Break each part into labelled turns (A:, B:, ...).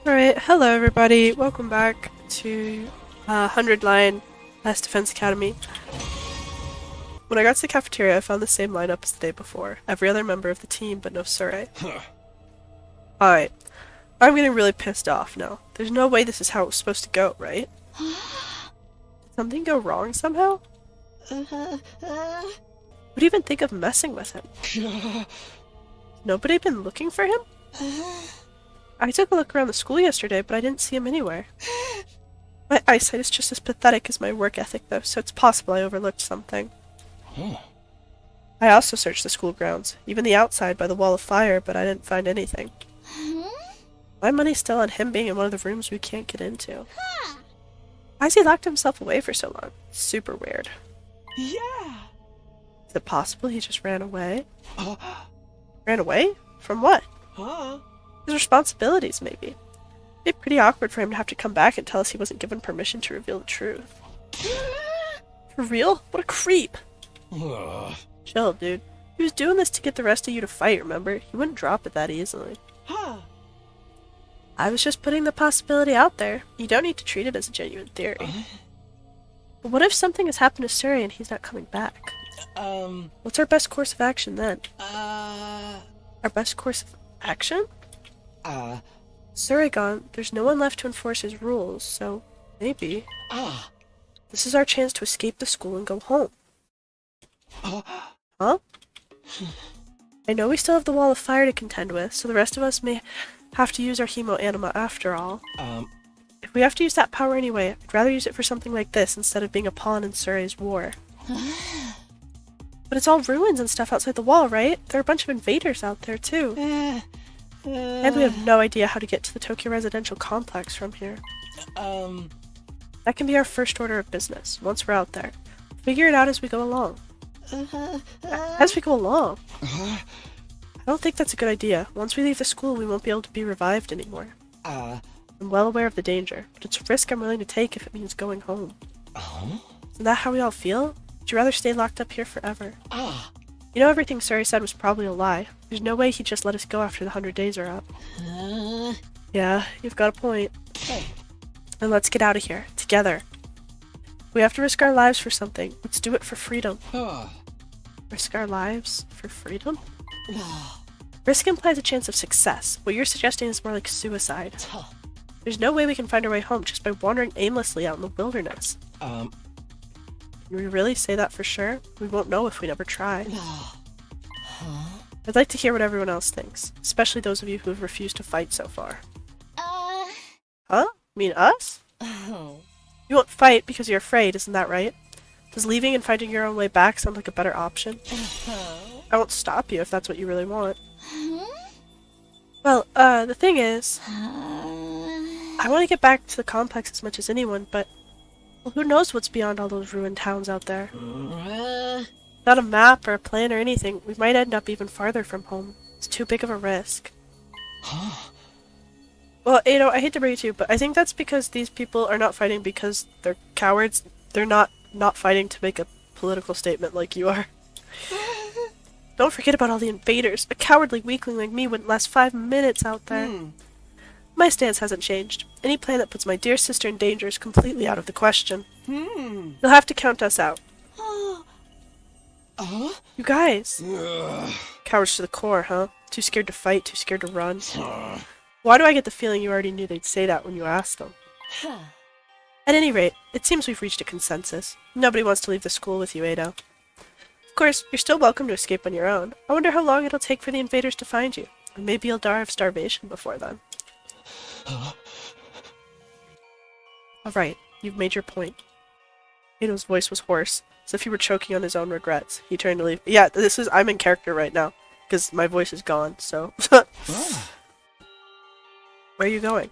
A: Alright, hello everybody. Welcome back to 100 Line Last Defense Academy. When I got to the cafeteria, I found the same lineup as the day before. Every other member of the team, but no Surrey. Alright, I'm getting really pissed off now. There's no way this is how it was supposed to go, right? Did something go wrong somehow? Who'd even think of messing with him? Nobody been looking for him? I took a look around the school yesterday, but I didn't see him anywhere. My eyesight is just as pathetic as my work ethic, though, so it's possible I overlooked something. I also searched the school grounds, even the outside by the wall of fire, but I didn't find anything. My money's still on him being in one of the rooms we can't get into. Why's he locked himself away for so long? It's super weird.
B: Yeah.
A: Is it possible he just ran away? Ran away? From what? His responsibilities, maybe. It'd be pretty awkward for him to have to come back and tell us he wasn't given permission to reveal the truth. For real? What a creep! Chill, dude. He was doing this to get the rest of you to fight, remember? He wouldn't drop it that easily. I was just putting the possibility out there. You don't need to treat it as a genuine theory. But what if something has happened to Surrey and he's not coming back? What's our best course of action then? Our best course of action? Surrey gone, there's no one left to enforce his rules, so maybe. This is our chance to escape the school and go home. Huh? I know we still have the wall of fire to contend with, so the rest of us may have to use our hemo anima after all. If we have to use that power anyway, I'd rather use it for something like this instead of being a pawn in Surrey's war. But it's all ruins and stuff outside the wall, right? There are a bunch of invaders out there, too. And we have no idea how to get to the Tokyo residential complex from here. That can be our first order of business, once we're out there. Figure it out as we go along. As we go along? I don't think that's a good idea. Once we leave the school, we won't be able to be revived anymore. I'm well aware of the danger, but it's a risk I'm willing to take if it means going home. Isn't that how we all feel? Would you rather stay locked up here forever? You know everything Surrey said was probably a lie. There's no way he'd just let us go after the 100 days are up. Yeah, you've got a point. And let's get out of here, together. We have to risk our lives for something. Let's do it for freedom. Risk our lives for freedom? Risk implies a chance of success. What you're suggesting is more like suicide. There's no way we can find our way home just by wandering aimlessly out in the wilderness. Can we really say that for sure? We won't know if we never try. I'd like to hear what everyone else thinks, especially those of you who have refused to fight so far. Huh? You mean us? You won't fight because you're afraid, isn't that right? Does leaving and finding your own way back sound like a better option? I won't stop you if that's what you really want. Well, the thing is, I want to get back to the complex as much as anyone, but well, who knows what's beyond all those ruined towns out there? Without a map or a plan or anything, we might end up even farther from home. It's too big of a risk. Well, EITO, I hate to break it to you, but I think that's because these people are not fighting because they're cowards. They're not fighting to make a political statement like you are. Don't forget about all the invaders. A cowardly weakling like me wouldn't last 5 minutes out there. My stance hasn't changed. Any plan that puts my dear sister in danger is completely out of the question. You'll have to count us out. You guys. Cowards to the core, huh? Too scared to fight, too scared to run. Why do I get the feeling you already knew they'd say that when you asked them? At any rate, it seems we've reached a consensus. Nobody wants to leave the school with you, EITO. Of course, you're still welcome to escape on your own. I wonder how long it'll take for the invaders to find you. Or maybe you'll die of starvation before then. Alright, you've made your point. EITO's voice was hoarse, as if he were choking on his own regrets. He turned to leave. Yeah, I'm in character right now, because my voice is gone, so... Where are you going?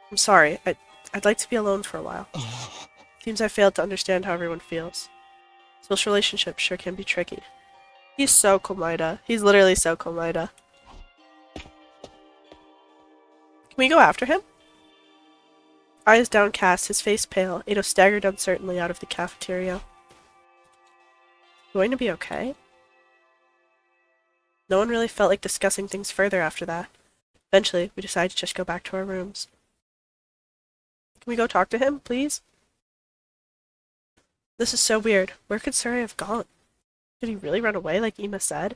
A: I'm sorry, I'd like to be alone for a while. Seems I failed to understand how everyone feels. Social relationships sure can be tricky. He's so Komaida. He's literally so Komaida. Can we go after him? Eyes downcast, his face pale, EITO staggered uncertainly out of the cafeteria. Going to be okay? No one really felt like discussing things further after that. Eventually, we decided to just go back to our rooms. Can we go talk to him, please? This is so weird. Where could Suri have gone? Did he really run away like Ima said?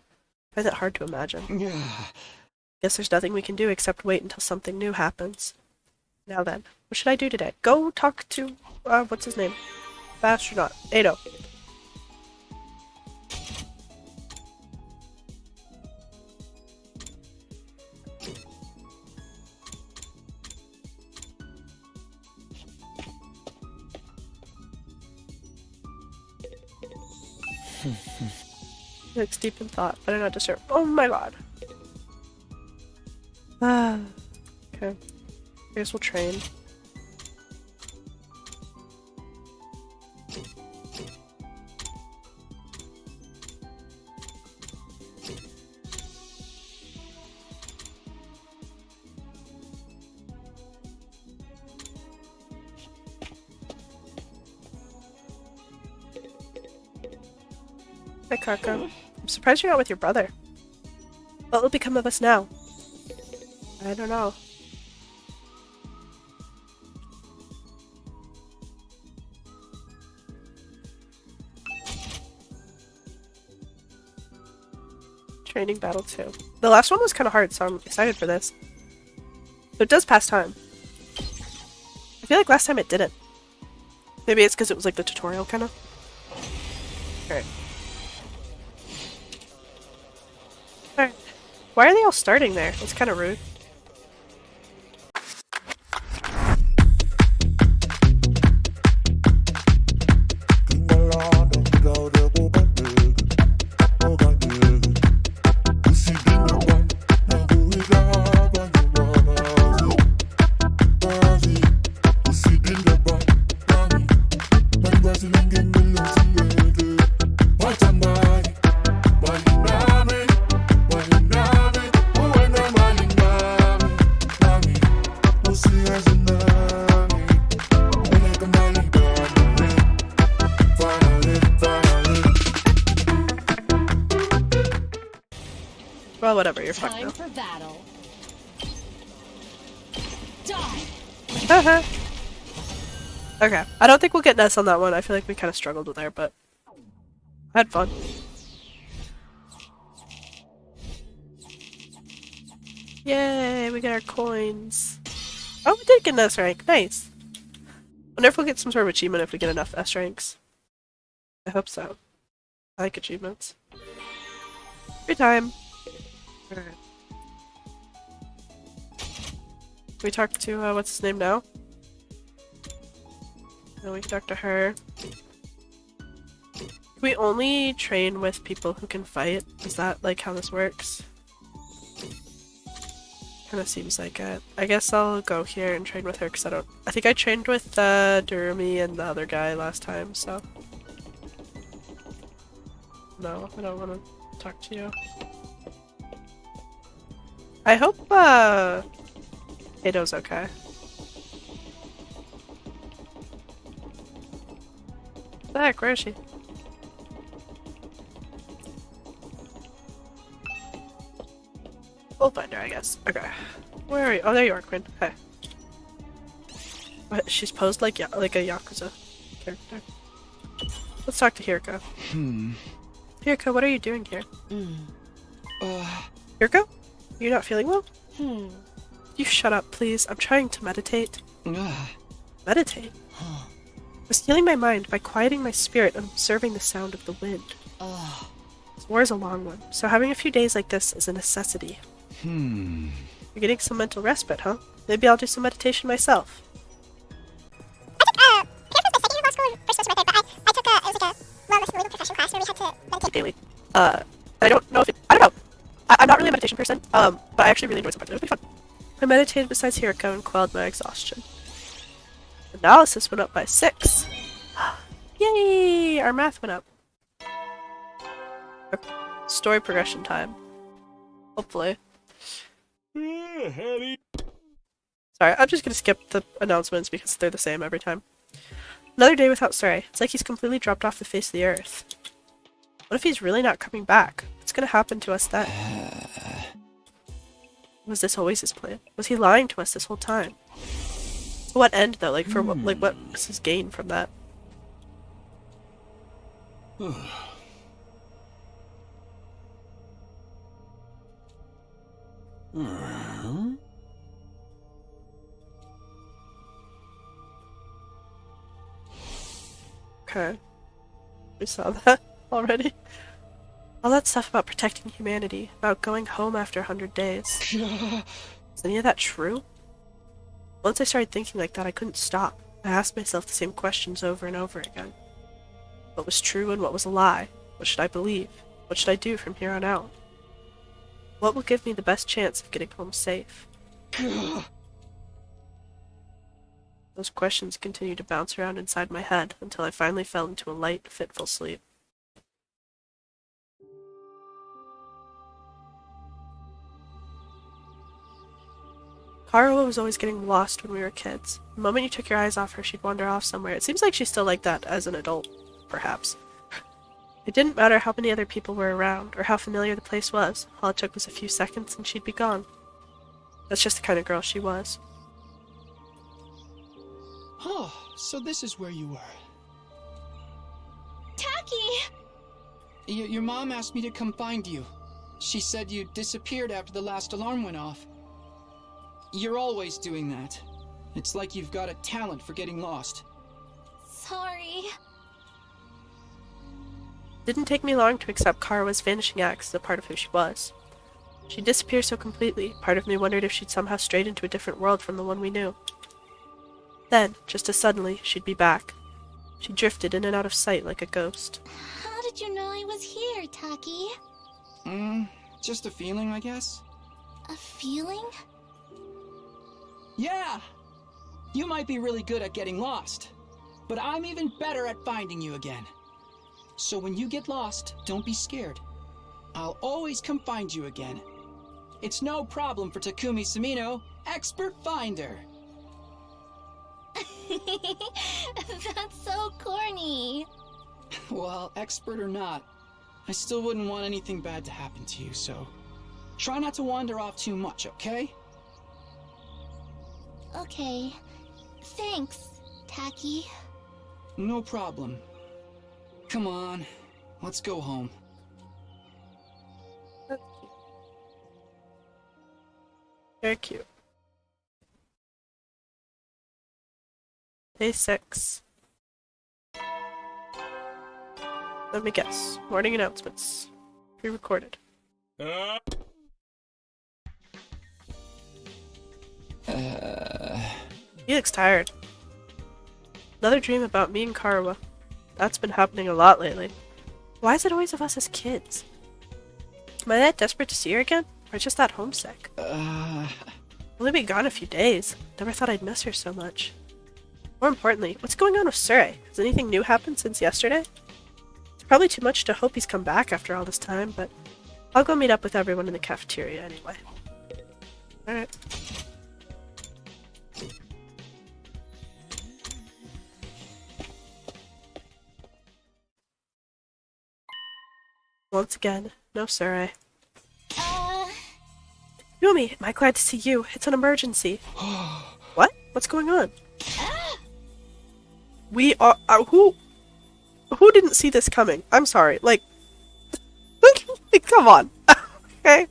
A: I find that hard to imagine. Guess there's nothing we can do except wait until something new happens. Now then, what should I do today? Go talk to, what's his name? The astronaut. EITO. He looks deep in thought. Better not disturb. Oh my god. Ah. Okay. I guess we'll train. Hi, Karka. I'm surprised you're not with your brother. What will become of us now? I don't know. Training battle 2. The last one was kind of hard, so I'm excited for this. But it does pass time. I feel like last time it didn't. Maybe it's because it was like the tutorial, kind of. Alright. Alright. Why are they all starting there? It's kind of rude. Well, whatever, you're fucked now.
B: For battle. Die.
A: Okay, I don't think we'll get Ness on that one. I feel like we kind of struggled with there, but I had fun. Yay, we got our coins. Oh, we did get an S rank. Nice. Wonder if we'll get some sort of achievement if we get enough S ranks. I hope so. I like achievements. Free time. Alright. We talk to, what's his name now? No, we can talk to her. We only train with people who can fight? Is that, like, how this works? Kinda seems like it. I guess I'll go here and train with her, because I think I trained with, Durumi and the other guy last time, so... No, I don't want to talk to you. I hope, EITO's okay. What the heck, where is she? We'll find her, I guess. Okay. Where are you? Oh, there you are, Quinn. Hey. What? She's posed like a Yakuza character. Let's talk to Hiriko. Hiriko, what are you doing here? Hiriko? You're not feeling well? You shut up, please. I'm trying to meditate. Meditate? I was healing my mind by quieting my spirit and observing the sound of the wind. This war is a long one, so having a few days like this is a necessity. You're getting some mental respite, huh? Maybe I'll do some meditation myself. Daily. I don't know. I'm not really a meditation person, but I actually really enjoyed some parts. It was pretty fun. I meditated besides Hiriko and quelled my exhaustion. Analysis went up by 6. Yay! Our math went up. Okay. Story progression time. Hopefully. Sorry, I'm just gonna skip the announcements because they're the same every time. Another day without Suri. It's like he's completely dropped off the face of the earth. What if he's really not coming back? What's gonna happen to us then? Was this always his plan? Was he lying to us this whole time? To what end, though? Like, for what, like, what was his gain from that? Okay. We saw that already. All that stuff about protecting humanity, about going home after 100 days. Is any of that true? Once I started thinking like that, I couldn't stop. I asked myself the same questions over and over again. What was true and what was a lie? What should I believe? What should I do from here on out? What will give me the best chance of getting home safe? Those questions continued to bounce around inside my head until I finally fell into a light, fitful sleep. Karawa was always getting lost when we were kids. The moment you took your eyes off her, she'd wander off somewhere. It seems like she's still like that as an adult, perhaps. It didn't matter how many other people were around, or how familiar the place was. All it took was a few seconds and she'd be gone. That's just the kind of girl she was.
B: Oh, so this is where you were.
C: Taki!
B: Your mom asked me to come find you. She said you disappeared after the last alarm went off. You're always doing that. It's like you've got a talent for getting lost.
C: Sorry.
A: Didn't take me long to accept Karawa's vanishing acts as a part of who she was. She'd disappear so completely, part of me wondered if she'd somehow strayed into a different world from the one we knew. Then, just as suddenly, she'd be back. She drifted in and out of sight like a ghost.
C: How did you know I was here, Taki?
B: Just a feeling, I guess.
C: A feeling?
B: Yeah! You might be really good at getting lost, but I'm even better at finding you again. So when you get lost, don't be scared. I'll always come find you again. It's no problem for Takumi Sumino, expert finder.
C: That's so corny.
B: Well, expert or not, I still wouldn't want anything bad to happen to you, so try not to wander off too much, okay?
C: Okay. Thanks, Taki.
B: No problem. Come on, let's go home.
A: Very cute. Day 6. Let me guess. Morning announcements. Pre-recorded. He looks tired. Another dream about me and Karawa. That's been happening a lot lately. Why is it always of us as kids? Am I that desperate to see her again? Or just that homesick? Only been gone a few days. Never thought I'd miss her so much. More importantly, what's going on with Sure? Has anything new happened since yesterday? It's probably too much to hope he's come back after all this time, but I'll go meet up with everyone in the cafeteria anyway. Alright. Once again, no Sure. Yumi, am I glad to see you? It's an emergency. What? What's going on? We are who didn't see this coming? I'm sorry. Like come on. Okay.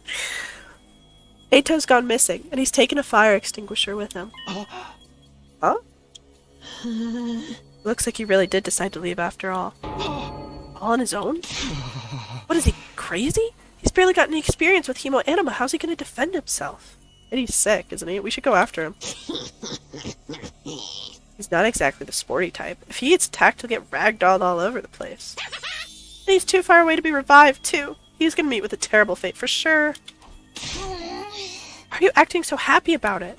A: EITO's gone missing, and he's taken a fire extinguisher with him. Huh? Looks like he really did decide to leave after all. All on his own? What is he, crazy? He's barely got any experience with hemo anima. How's he gonna defend himself? And he's sick, isn't he? We should go after him. He's not exactly the sporty type. If he gets attacked, he'll get ragdolled all over the place. And he's too far away to be revived, too. He's gonna meet with a terrible fate for sure. Why are you acting so happy about it?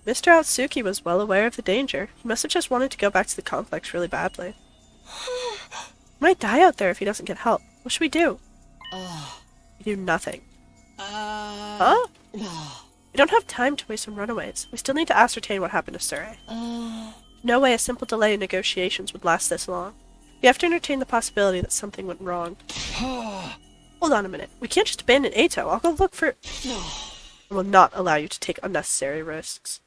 A: Mr. Otsuki was well aware of the danger. He must have just wanted to go back to the complex really badly. He might die out there if he doesn't get help. What should we do? We do nothing. Huh? We don't have time to waste on runaways. We still need to ascertain what happened to Sure. No way a simple delay in negotiations would last this long. We have to entertain the possibility that something went wrong. Hold on a minute. We can't just abandon EITO. I'll go look for... I will not allow you to take unnecessary risks.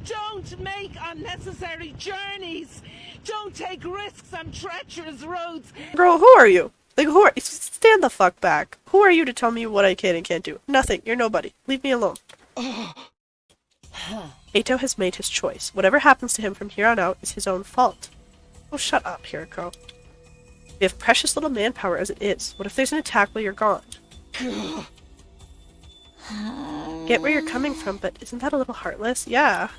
D: Don't make unnecessary journeys! Don't take risks on treacherous roads!
A: Bro, who are you? Like, who are... Stand the fuck back. Who are you to tell me what I can and can't do? Nothing. You're nobody. Leave me alone. EITO has made his choice. Whatever happens to him from here on out is his own fault. Oh, shut up, Hiroko. We have precious little manpower as it is. What if there's an attack while you're gone? Get where you're coming from, but isn't that a little heartless? Yeah.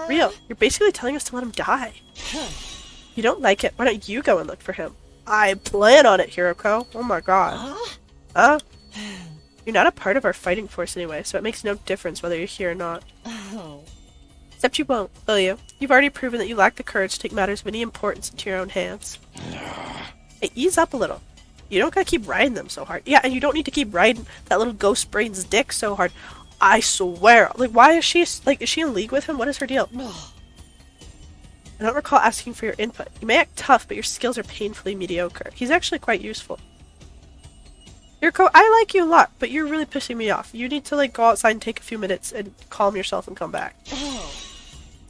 A: Real. You're basically telling us to let him die. If you don't like it, why don't you go and look for him? I plan on it, Hiroko. Oh my god. Huh? You're not a part of our fighting force anyway, so it makes no difference whether you're here or not. Except you won't, will you? You've already proven that you lack the courage to take matters of any importance into your own hands. Hey, ease up a little. You don't gotta keep riding them so hard. Yeah, and you don't need to keep riding that little ghost brain's dick so hard. I swear. Like, why is she, like, is she in league with him? What is her deal? I don't recall asking for your input. You may act tough, but your skills are painfully mediocre. He's actually quite useful. Yuriko, I like you a lot, but you're really pissing me off. You need to, like, go outside and take a few minutes and calm yourself and come back.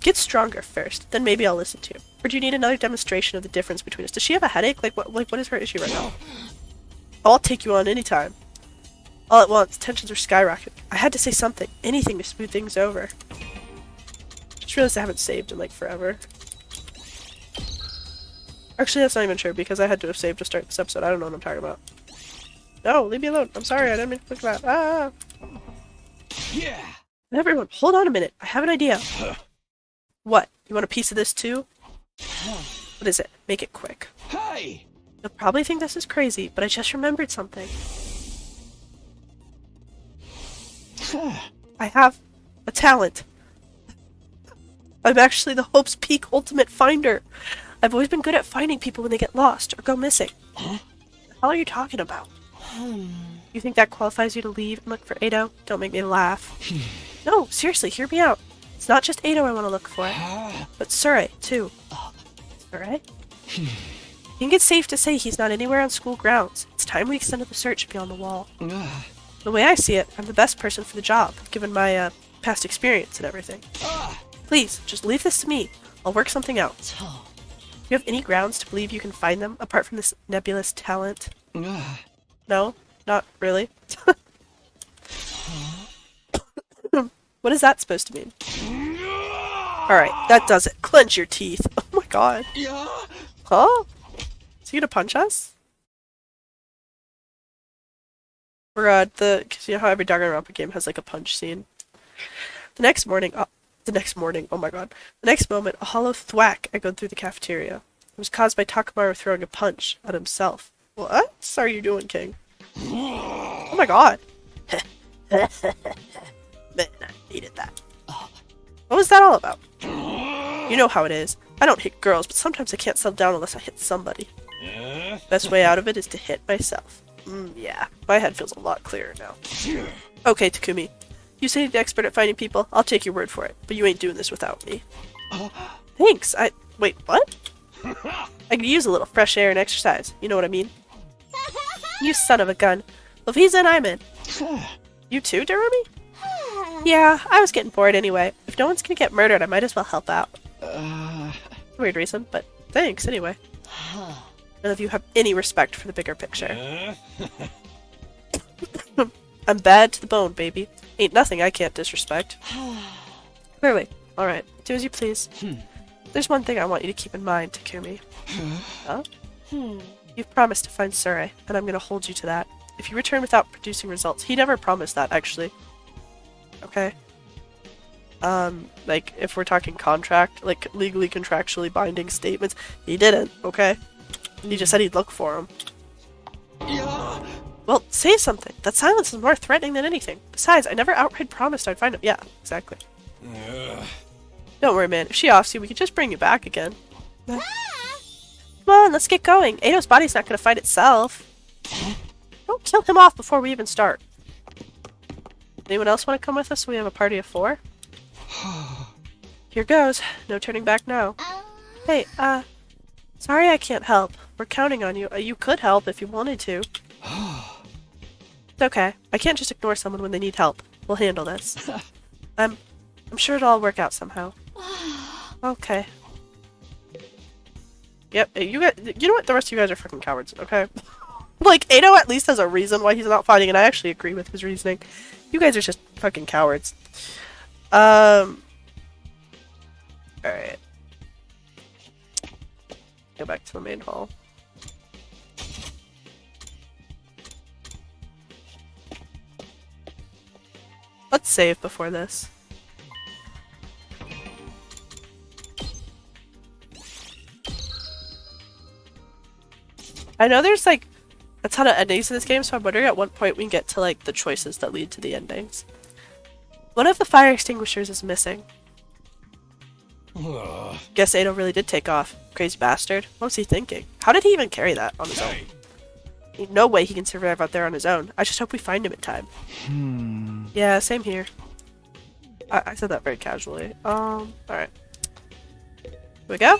A: Get stronger first, then maybe I'll listen to you. Or do you need another demonstration of the difference between us? Does she have a headache? Like what is her issue right now? Oh, I'll take you on anytime. All at once, tensions were skyrocketing. I had to say something, anything to smooth things over. Just realized I haven't saved in like forever. Actually, that's not even true because I had to have saved to start this episode. I don't know what I'm talking about. No, leave me alone. I'm sorry, I didn't mean to click that. Ah!
B: Yeah!
A: Everyone, hold on a minute. I have an idea. What? You want a piece of this too? What is it? Make it quick.
B: Hey!
A: You'll probably think this is crazy, but I just remembered something. I have a talent. I'm actually the Hope's Peak Ultimate Finder. I've always been good at finding people when they get lost or go missing. What the hell are you talking about? You think that qualifies you to leave and look for EITO? Don't make me laugh. No, seriously, hear me out. It's not just EITO I want to look for, but Sure, too. Sure? I think it's safe to say he's not anywhere on school grounds. It's time we extended the search beyond the wall. The way I see it, I'm the best person for the job, given my past experience and everything. Please, just leave this to me. I'll work something out. Do you have any grounds to believe you can find them, apart from this nebulous talent? No? Not really? What is that supposed to mean? Alright, that does it. Clench your teeth. Oh my god. Huh? Is he gonna punch us? Or, cause you know how every Danganronpa game has like a punch scene? The next morning, oh my god. The next moment, a hollow thwack echoed through the cafeteria. It was caused by Takamaru throwing a punch at himself. What are you doing, King? Oh my god. Man, I hated that. What was that all about? You know how it is. I don't hit girls, but sometimes I can't settle down unless I hit somebody. Best way out of it is to hit myself. Yeah, my head feels a lot clearer now. Okay, Takumi. You say you're the expert at finding people, I'll take your word for it, but you ain't doing this without me. Thanks, wait, what? I could use a little fresh air and exercise, you know what I mean? You son of a gun. Well, if he's in, I'm in. You too, Darumi? Yeah, I was getting bored anyway. If no one's gonna get murdered, I might as well help out. Weird reason, but thanks anyway. None of you have any respect for the bigger picture. I'm bad to the bone, baby. Ain't nothing I can't disrespect. Clearly. Alright, do as you please. There's one thing I want you to keep in mind, Takumi. Huh? You've promised to find Sure, and I'm gonna hold you to that. If you return without producing results, he never promised that, actually. Okay? Like, if we're talking contract, like, legally contractually binding statements, he didn't, okay? He just said he'd look for him. Well, say something. That silence is more threatening than anything. Besides, I never outright promised I'd find him. Yeah, exactly. Don't worry, man. If she offs you, we could just bring you back again. Come on, let's get going. EITO's body's not gonna fight itself. Don't kill him off before we even start. Anyone else want to come with us so we have a party of 4? Here goes. No turning back now. Hey, sorry I can't help. We're counting on you. You could help if you wanted to. It's okay. I can't just ignore someone when they need help. We'll handle this. I'm sure it'll all work out somehow. Okay. Yep, you know what? The rest of you guys are fucking cowards, okay? Like, EITO at least has a reason why he's not fighting, and I actually agree with his reasoning. You guys are just fucking cowards. Alright. Go back to the main hall. Let's save before this. I know there's like a ton of endings in this game, so I'm wondering at what point we get to like the choices that lead to the endings. One of the fire extinguishers is missing. Guess EITO really did take off. Crazy bastard. What was he thinking? How did he even carry that on his own? No way he can survive out there on his own. I just hope we find him in time. Yeah, same here. I said that very casually. Alright. Here we go?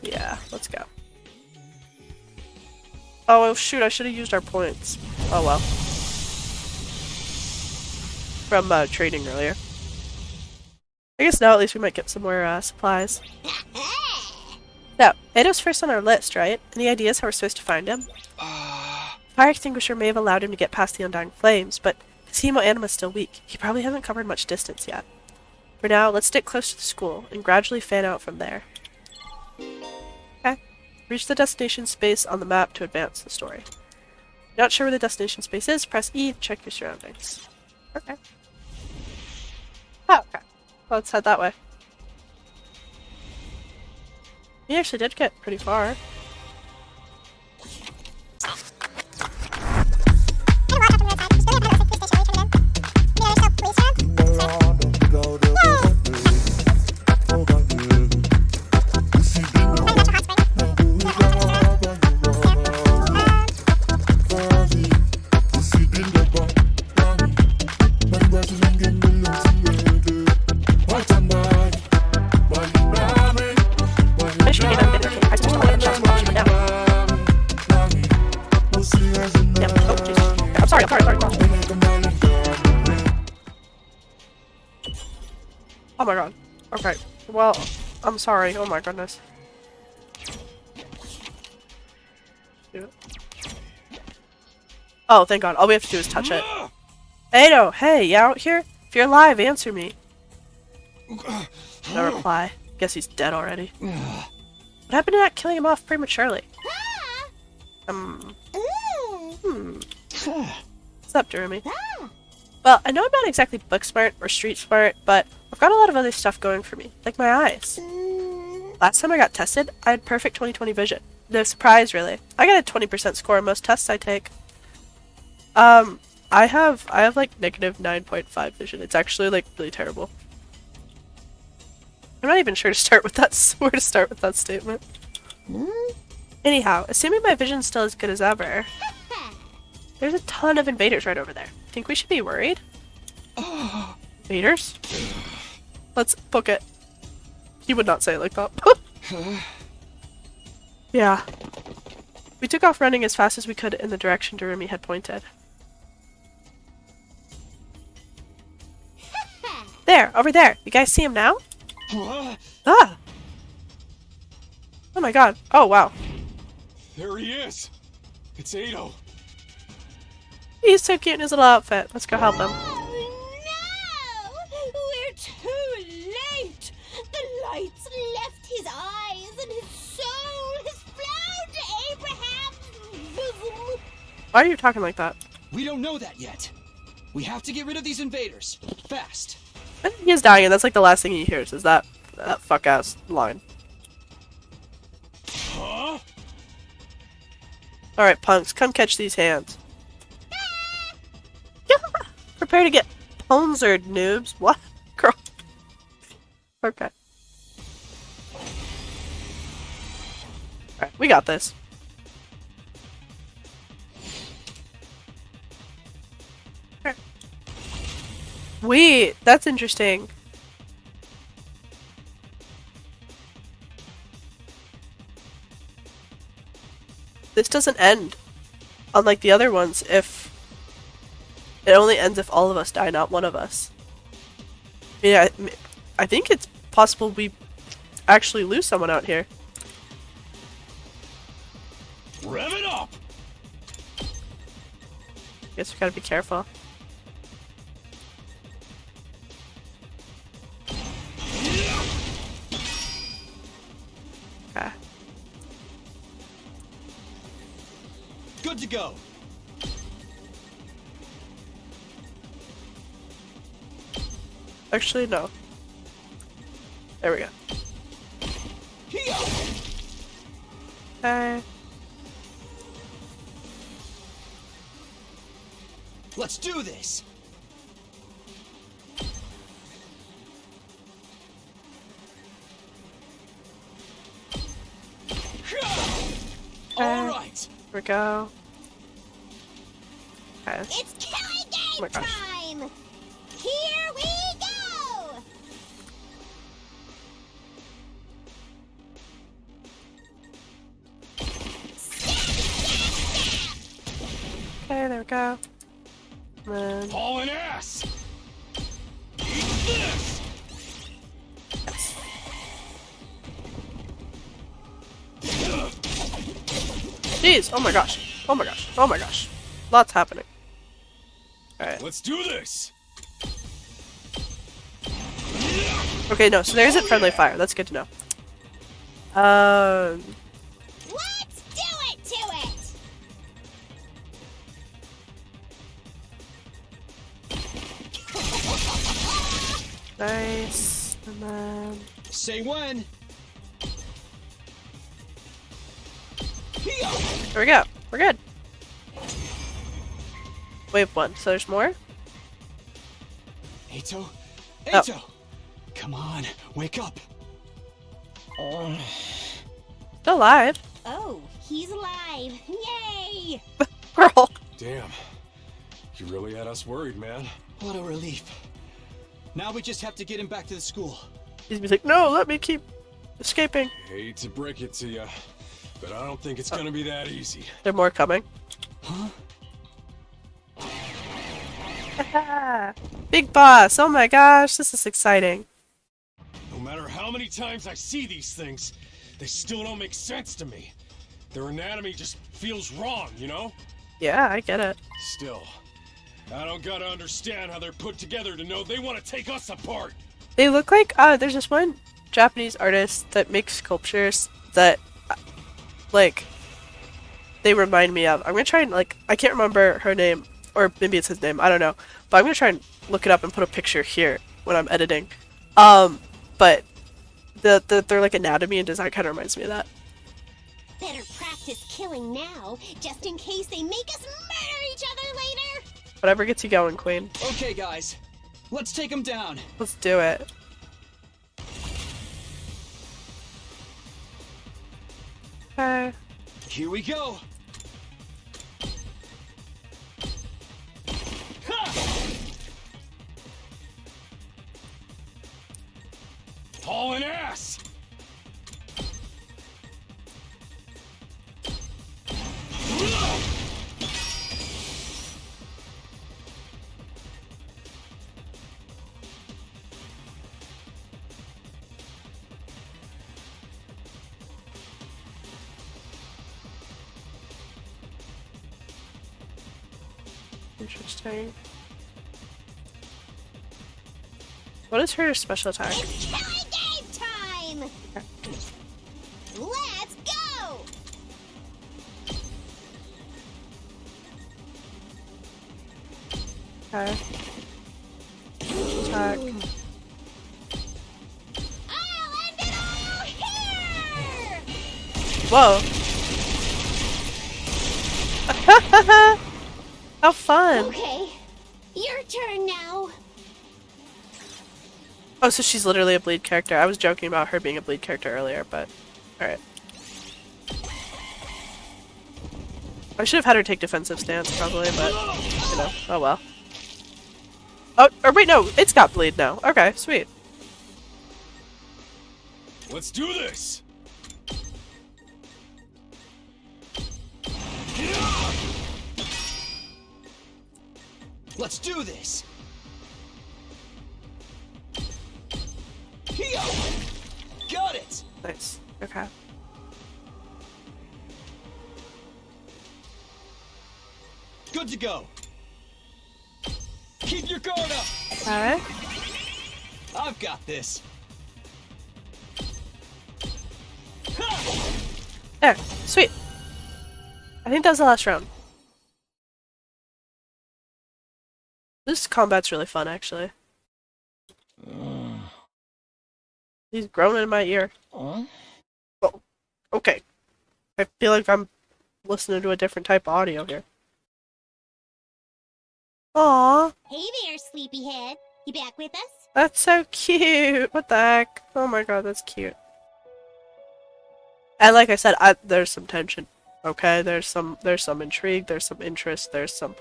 A: Yeah, let's go. Oh, shoot, I should have used our points. Oh well. From trading earlier. I guess now at least we might get some more supplies. Now, EITO's first on our list, right? Any ideas how we're supposed to find him? Fire extinguisher may have allowed him to get past the undying flames, but his hemoanima's still weak. He probably hasn't covered much distance yet. For now, let's stick close to the school and gradually fan out from there. Okay. Reach the destination space on the map to advance the story. Not sure where the destination space is? Press E to check your surroundings. Okay. Oh, okay. Well, let's head that way. We actually did get pretty far. Oh my god. Okay. Well, I'm sorry. Oh my goodness. Oh, thank god. All we have to do is touch it. EITO, hey, you out here? If you're alive, answer me. No reply. Guess he's dead already. What happened to not killing him off prematurely? What's up, Jeremy? Well, I know I'm not exactly book smart or street smart, but I've got a lot of other stuff going for me, like my eyes. Last time I got tested, I had perfect 20/20 vision. No surprise, really. I got a 20% score on most tests I take. I have like negative 9.5 vision. It's actually like really terrible. I'm not even sure to start with that where to start with that statement. Anyhow, assuming my vision's still as good as ever, there's a ton of invaders right over there. Think we should be worried? Invaders? Let's book it. He would not say it like that. Yeah. We took off running as fast as we could in the direction Durumi had pointed. There, over there. You guys see him now? Ah! Oh my god. Oh wow.
E: There he is. It's EITO.
A: He's so cute in his little outfit. Let's go help him.
C: Oh no! We're too late! The lights left his eyes and his soul has flown to Abraham's bosom.
A: Why are you talking like that?
B: We don't know that yet. We have to get rid of these invaders. Fast.
A: I think he is dying, and that's like the last thing he hears is that fuck ass line.
E: Huh?
A: Alright, punks, come catch these hands. Prepare to get ponzered, noobs. What? Girl. Okay. Alright, we got this. Alright. Wait, that's interesting. This doesn't end, unlike the other ones, if It only ends if all of us die, not one of us. Yeah, I think it's possible we actually lose someone out here.
E: Rev it up!
A: Guess we gotta be careful. Okay.
B: Good to go.
A: Actually, no. There we go. Okay.
B: Let's do this. All right.
A: Here we go. Okay.
C: It's killing game
A: my gosh.
C: time! Here we go!
A: Okay, there we go. And then,
E: Hauling ass! Eat this!
A: jeez! Oh my gosh! Oh my gosh! Oh my gosh! Lots happening. Alright.
E: Let's do this!
A: Okay, no, so there isn't friendly fire. That's good to know.
C: Let's do it to it!
A: Nice. And then...
B: Say when.
A: There we go. We're good. Wave 1. So there's more?
B: EITO?
A: Oh.
B: EITO! Come on, wake up.
A: Still alive.
C: Oh, he's alive. Yay!
A: Girl.
E: Damn. You really had us worried, man.
B: What a relief. Now we just have to get him back to the school.
A: He's like, no, let me keep escaping.
E: Hate to break it to you, but I don't think it's gonna be that easy.
A: There are more coming.
B: Huh?
A: Big boss. Oh my gosh, this is exciting.
E: No matter how many times I see these things, they still don't make sense to me. Their anatomy just feels wrong, you know?
A: Yeah, I get it.
E: Still, I don't gotta understand how they're put together to know they want to take us apart.
A: They look like, there's this one Japanese artist that makes sculptures that, like, they remind me of. I'm gonna try and, like, I can't remember her name, or maybe it's his name, I don't know. But I'm gonna try and look it up and put a picture here when I'm editing. But their like anatomy and design kind of reminds me of that.
C: Better practice killing now, just in case they make us murder each other later!
A: Whatever gets you going, Queen.
B: Okay, guys. Let's take him down.
A: Let's do it. Okay.
B: Here we go.
E: Hauling ass!
A: Interesting. What is her special attack?
C: It's killing game time! Let's go!
A: Okay. Attack.
C: I'll end it all here!
A: Whoa. How fun.
C: Okay, your turn now.
A: Oh, so she's literally a bleed character. I was joking about her being a bleed character earlier, but alright. I should have had her take defensive stance, probably, but, you know, oh well. Oh, or wait, no, it's got bleed now. Okay, sweet.
E: Let's do this!
B: Let's do this! Here! Got it!
A: Nice. Okay.
B: Good to go. Keep your guard up!
A: Alright.
B: I've got this.
A: There. Sweet. I think that was the last round. This combat's really fun, actually. He's groaning in my ear. Oh, okay. I feel like I'm listening to a different type of audio here. Aww.
C: Hey there, sleepyhead. You back with us?
A: That's so cute. What the heck? Oh my god, that's cute. And like I said, there's some tension. Okay, there's some intrigue, there's some interest, there's some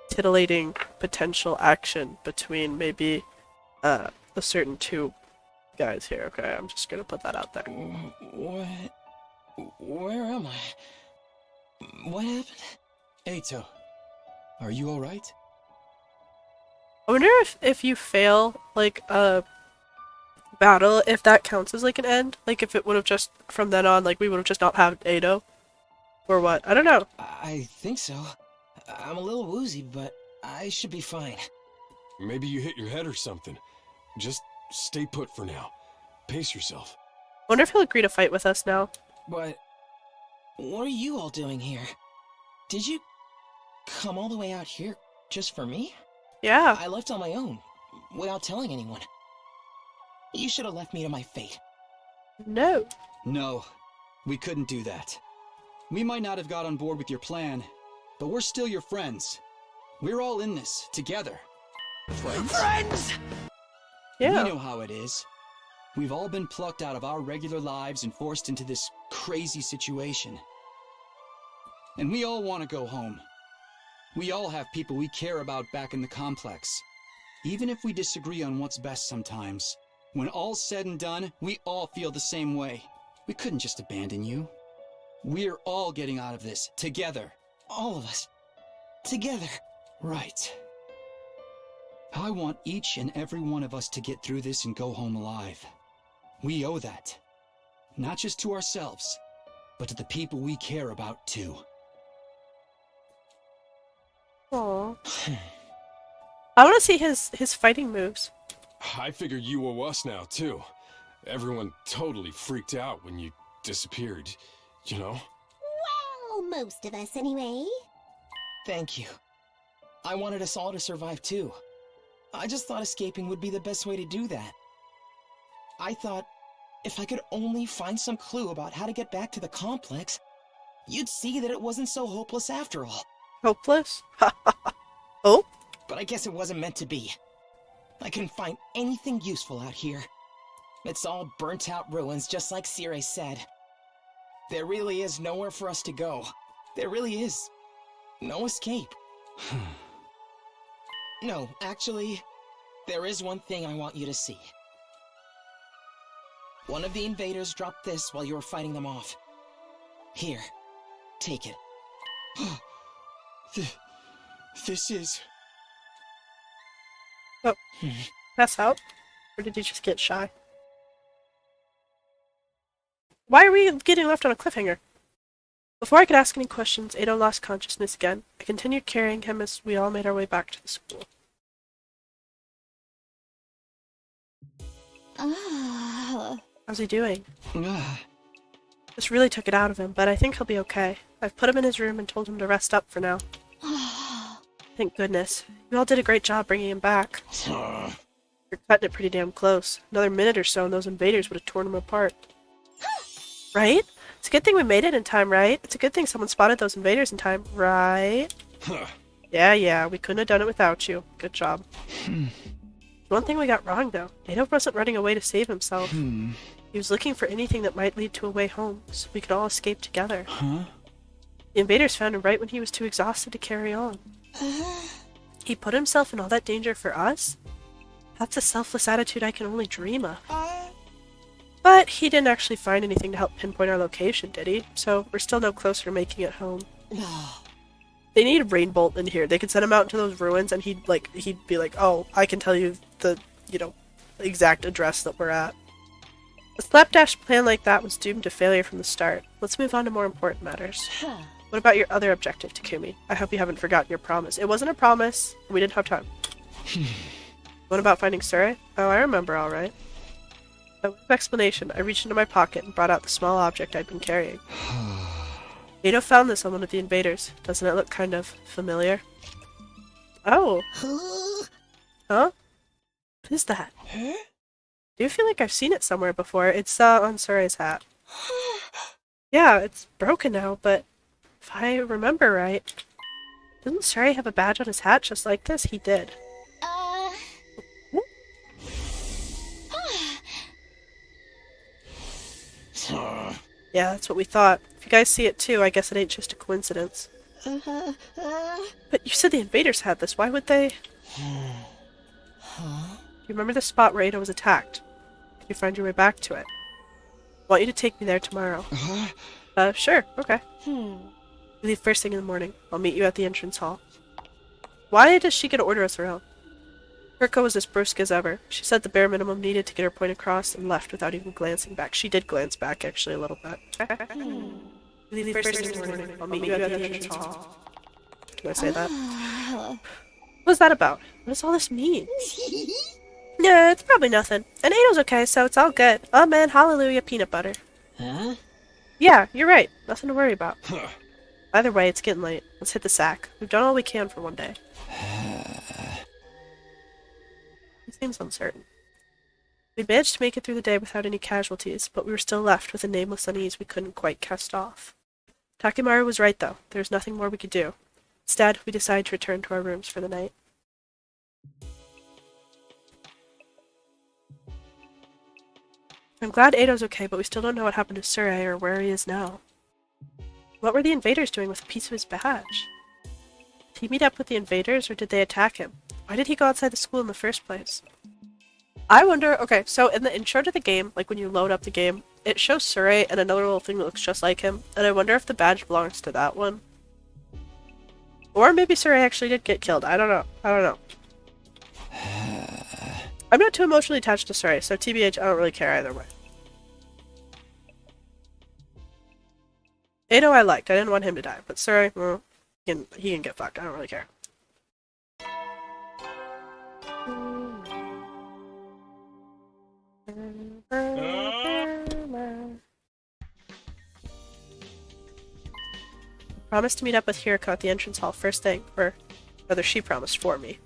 A: titillating potential action between maybe a certain two guys here. Okay, I'm just gonna put that out there.
B: What? Where am I? What happened? EITO, are you alright?
A: I wonder if you fail like a battle, if that counts as like an end. Like if it would have just from then on, like we would have just not had EITO, or what? I don't know.
B: I think so. I'm a little woozy, but I should be fine.
E: Maybe you hit your head or something. Just stay put for now. Pace yourself.
A: I wonder if he'll agree to fight with us now.
F: But what are you all doing here? Did you come all the way out here just for me?
A: Yeah.
F: I left on my own, without telling anyone. You should have left me to my fate.
A: No.
B: No, we couldn't do that. We might not have got on board with your plan, but we're still your friends. We're all in this, together. Friends?
A: Yeah.
B: We know how it is. We've all been plucked out of our regular lives and forced into this crazy situation. And we all want to go home. We all have people we care about back in the complex. Even if we disagree on what's best sometimes, when all's said and done, we all feel the same way. We couldn't just abandon you. We're all getting out of this, together.
F: All of us. Together.
B: Right. I want each and every one of us to get through this and go home alive. We owe that. Not just to ourselves, but to the people we care about too.
A: Aww. I want to see his fighting moves.
E: I figure you owe us now, too. Everyone totally freaked out when you disappeared, you know?
C: Well, most of us anyway.
F: Thank you. I wanted us all to survive too. I just thought escaping would be the best way to do that. I thought if I could only find some clue about how to get back to the complex, you'd see that it wasn't so hopeless after all.
A: Hopeless? Oh?
F: But I guess it wasn't meant to be. I couldn't find anything useful out here. It's all burnt out ruins, just like Sire said. There really is nowhere for us to go. There really is no escape. No, actually, there is one thing I want you to see. One of the invaders dropped this while you were fighting them off. Here, take it.
B: This is...
A: Oh. Pass out? Or did he just get shy? Why are we getting left on a cliffhanger? Before I could ask any questions, Ada lost consciousness again. I continued carrying him as we all made our way back to the school. How's he doing? This really took it out of him, but I think he'll be okay. I've put him in his room and told him to rest up for now. Thank goodness. You all did a great job bringing him back. You're cutting it pretty damn close. Another minute or so and those invaders would have torn him apart. Right? It's a good thing we made it in time, right? It's a good thing someone spotted those invaders in time, right? Yeah, we couldn't have done it without you. Good job. One thing we got wrong, though. Nato wasn't running away to save himself. He was looking for anything that might lead to a way home, so we could all escape together. The invaders found him right when he was too exhausted to carry on. He put himself in all that danger for us? That's a selfless attitude I can only dream of. But he didn't actually find anything to help pinpoint our location, did he? So we're still no closer to making it home. They need Rainbolt in here. They could send him out into those ruins, and he'd be like, "Oh, I can tell you the exact address that we're at." A slapdash plan like that was doomed to failure from the start. Let's move on to more important matters. What about your other objective, Takumi? I hope you haven't forgotten your promise. It wasn't a promise. We didn't have time. What about finding Sure? Oh, I remember all right. By way of explanation, I reached into my pocket and brought out the small object I'd been carrying. EITO found this on one of the invaders. Doesn't it look kind of familiar? Oh. Huh? What is that?
F: Huh?
A: Do you feel like I've seen it somewhere before? It's on Sure's hat. Yeah, it's broken now, but if I remember right, didn't Sure have a badge on his hat just like this? He did. Yeah, that's what we thought. If you guys see it too, I guess it ain't just a coincidence. But you said the invaders had this. Why would they? You remember the spot where EITO was attacked? Can you find your way back to it? I want you to take me there tomorrow. Sure, okay. We leave first thing in the morning. I'll meet you at the entrance hall. Why does she get to order us around? Kirko was as brusque as ever. She said the bare minimum needed to get her point across and left without even glancing back. She did glance back, actually, a little bit. We leave first thing in the morning. I'll meet you at the entrance hall. Can I say that? What's that about? What does all this mean? Yeah, it's probably nothing. And EITO's okay, so it's all good. Amen, hallelujah, peanut butter.
B: Huh?
A: Yeah, you're right. Nothing to worry about. Either way, it's getting late. Let's hit the sack. We've done all we can for one day. He seems uncertain. We managed to make it through the day without any casualties, but we were still left with a nameless unease we couldn't quite cast off. Takimaru was right, though. There was nothing more we could do. Instead, we decided to return to our rooms for the night. I'm glad EITO's okay, but we still don't know what happened to Sure or where he is now. What were the invaders doing with a piece of his badge? Did he meet up with the invaders, or did they attack him? Why did he go outside the school in the first place? I wonder, okay, so in the intro to the game, like when you load up the game, it shows Sure and another little thing that looks just like him, and I wonder if the badge belongs to that one. Or maybe Sure actually did get killed, I don't know. I'm not too emotionally attached to Sure, so TBH, I don't really care either way. EITO I liked, I didn't want him to die, but Sure, well, he can get fucked, I don't really care. Promised to meet up with Hiriko at the entrance hall first thing, or rather she promised for me.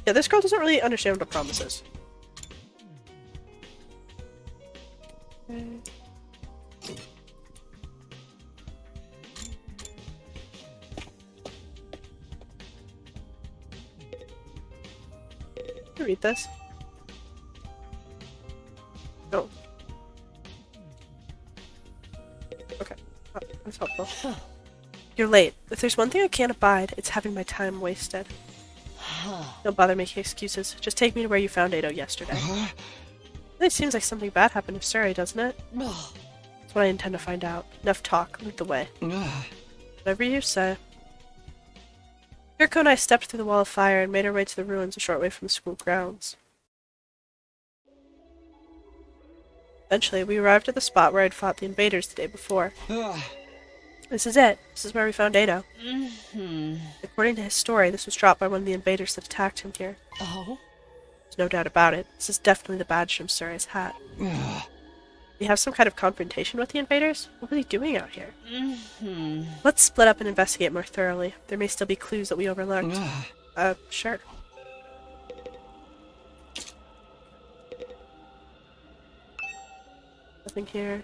A: Yeah, this girl doesn't really understand what a promise is. Can you read this? No. Okay, that's helpful. You're late. If there's one thing I can't abide, it's having my time wasted. Don't bother making excuses. Just take me to where you found EITO yesterday. It seems like something bad happened to Suri, doesn't it? That's what I intend to find out. Enough talk. Lead the way. Whatever you say. Hiriko and I stepped through the wall of fire and made our way to the ruins a short way from the school grounds. Eventually, we arrived at the spot where I'd fought the invaders the day before. This is it. This is where we found EITO. According to his story, this was dropped by one of the invaders that attacked him here.
F: Oh?
A: There's no doubt about it. This is definitely the badge from Sure's hat. We have some kind of confrontation with the invaders? What were they doing out here? Let's split up and investigate more thoroughly. There may still be clues that we overlooked. Sure. Nothing here.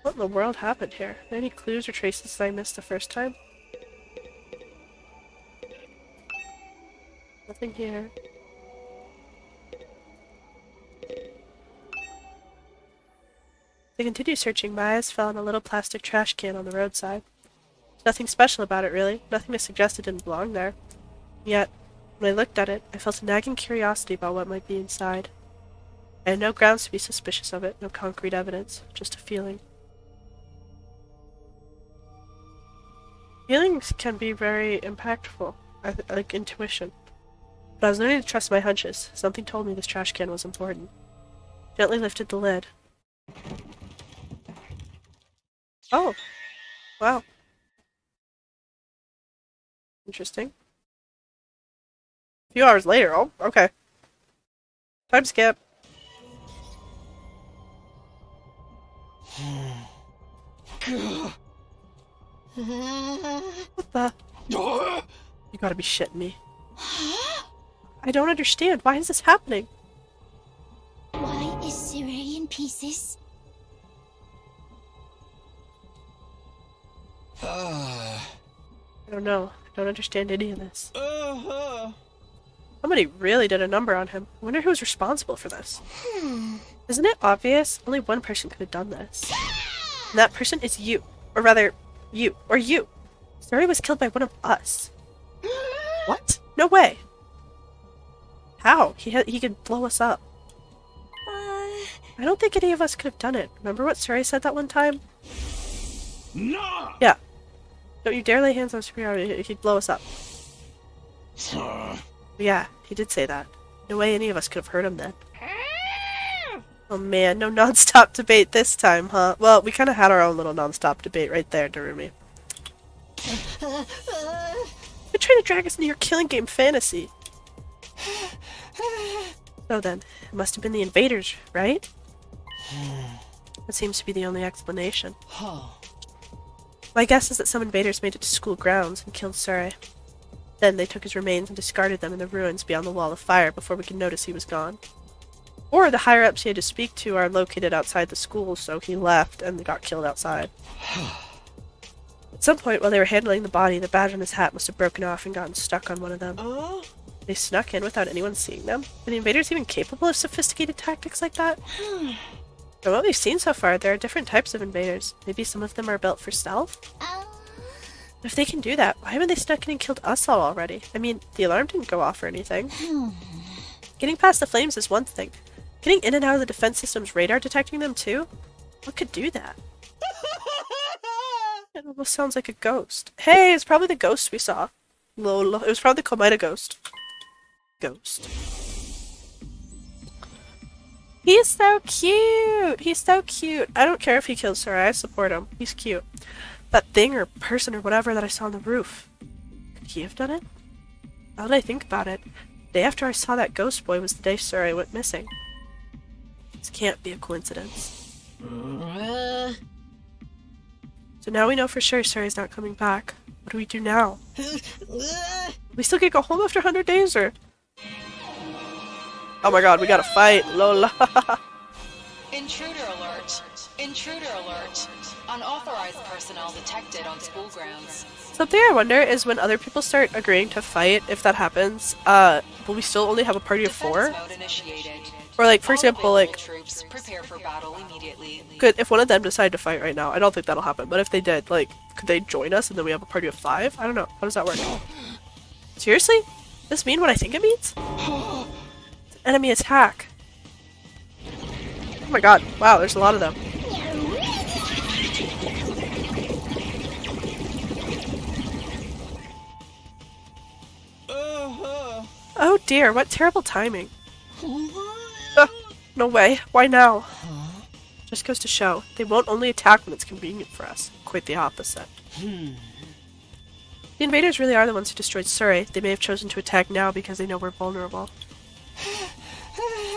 A: What in the world happened here? Are there any clues or traces that I missed the first time? Nothing here. As I continued searching, my eyes fell on a little plastic trash can on the roadside. There's nothing special about it, really. Nothing to suggest it didn't belong there. Yet, when I looked at it, I felt a nagging curiosity about what might be inside. I had no grounds to be suspicious of it, no concrete evidence, just a feeling. Feelings can be very impactful, like intuition. But I was learning to trust my hunches. Something told me this trash can was important. Gently lifted the lid. Oh. Wow. Interesting. A few hours later. Oh, okay. Time skip. What the? You gotta be shitting me. I don't understand. Why is this happening?
C: Why is Siri in pieces?
A: I don't know. I don't understand any of this. Somebody really did a number on him. I wonder who's responsible for this. Isn't it obvious? Only one person could have done this. And that person is you. Or rather, you. Or you. Suri was killed by one of us. What? No way. How? He could blow us up. I don't think any of us could have done it. Remember what Suri said that one time?
E: No!
A: Yeah. Don't you dare lay hands on Suri, he'd blow us up. Yeah, he did say that. No way any of us could have hurt him then. Oh man, no non-stop debate this time, huh? Well, we kind of had our own little non-stop debate right there, Darumi. You're trying to drag us into your killing game fantasy. So then, it must have been the invaders, right? That seems to be the only explanation. My guess is that some invaders made it to school grounds and killed Suri. Then they took his remains and discarded them in the ruins beyond the wall of fire before we could notice he was gone. Or the higher-ups he had to speak to are located outside the school, so he left and got killed outside. At some point while they were handling the body, the badge on his hat must have broken off and gotten stuck on one of them. They snuck in without anyone seeing them? Are the invaders even capable of sophisticated tactics like that? From what we've seen so far, there are different types of invaders. Maybe some of them are built for stealth? If they can do that, why haven't they snuck in and killed us all already? I mean, the alarm didn't go off or anything. Getting past the flames is one thing. Getting in and out of the defense system's radar detecting them too? What could do that? It almost sounds like a ghost. Hey, it's probably the ghost we saw. Lol. It was probably the Komida ghost. Ghost. He's so cute! He's so cute! I don't care if he kills Suri, I support him. He's cute. That thing or person or whatever that I saw on the roof. Could he have done it? Now that I think about it, the day after I saw that ghost boy was the day Suri went missing. This can't be a coincidence. So now we know for sure Suri's not coming back. What do we do now? We still can't go home after 100 days, or...? Oh my god, we gotta fight! Lola!
G: Intruder alert! Intruder alert! Unauthorized personnel detected on school grounds.
A: Something I wonder is when other people start agreeing to fight, if that happens, will we still only have a party of 4?
G: Defense mode initiated.
A: Or like, for
G: All
A: example,
G: available
A: like...
G: troops prepare for battle immediately.
A: Good, if one of them decided to fight right now, I don't think that'll happen, but if they did, like, could they join us and then we have a party of 5? I don't know. How does that work? Seriously? Does this mean what I think it means? It's an enemy attack. Oh my god. Wow, there's a lot of them. Oh dear, what terrible timing. No way. Why now? Just goes to show, they won't only attack when it's convenient for us. Quite the opposite. The invaders really are the ones who destroyed Suri. They may have chosen to attack now because they know we're vulnerable.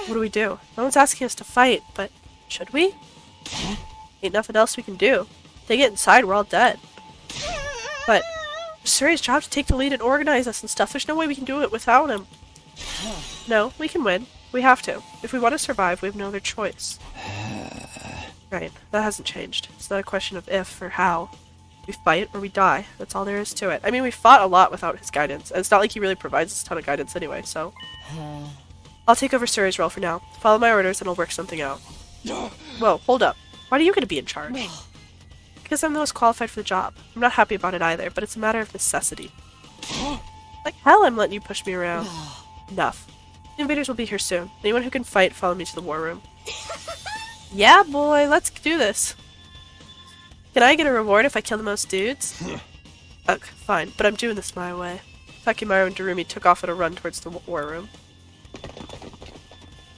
A: What do we do? No one's asking us to fight, but should we? Ain't nothing else we can do. If they get inside, we're all dead. But it's Suri's job to take the lead and organize us and stuff. There's no way we can do it without him. No, we can win. We have to. If we want to survive, we have no other choice. Right, that hasn't changed. It's not a question of if or how. We fight or we die. That's all there is to it. I mean, we fought a lot without his guidance, and it's not like he really provides us a ton of guidance anyway, so... I'll take over Suri's role for now. Follow my orders and I'll work something out. Whoa, hold up. Why are you going to be in charge? Because I'm the most qualified for the job. I'm not happy about it either, but it's a matter of necessity. Like hell I'm letting you push me around. Enough. The invaders will be here soon. Anyone who can fight, follow me to the war room. Yeah, boy, let's do this. Can I get a reward if I kill the most dudes? Okay, fine, but I'm doing this my way. Takimaru and Darumi took off at a run towards the war room.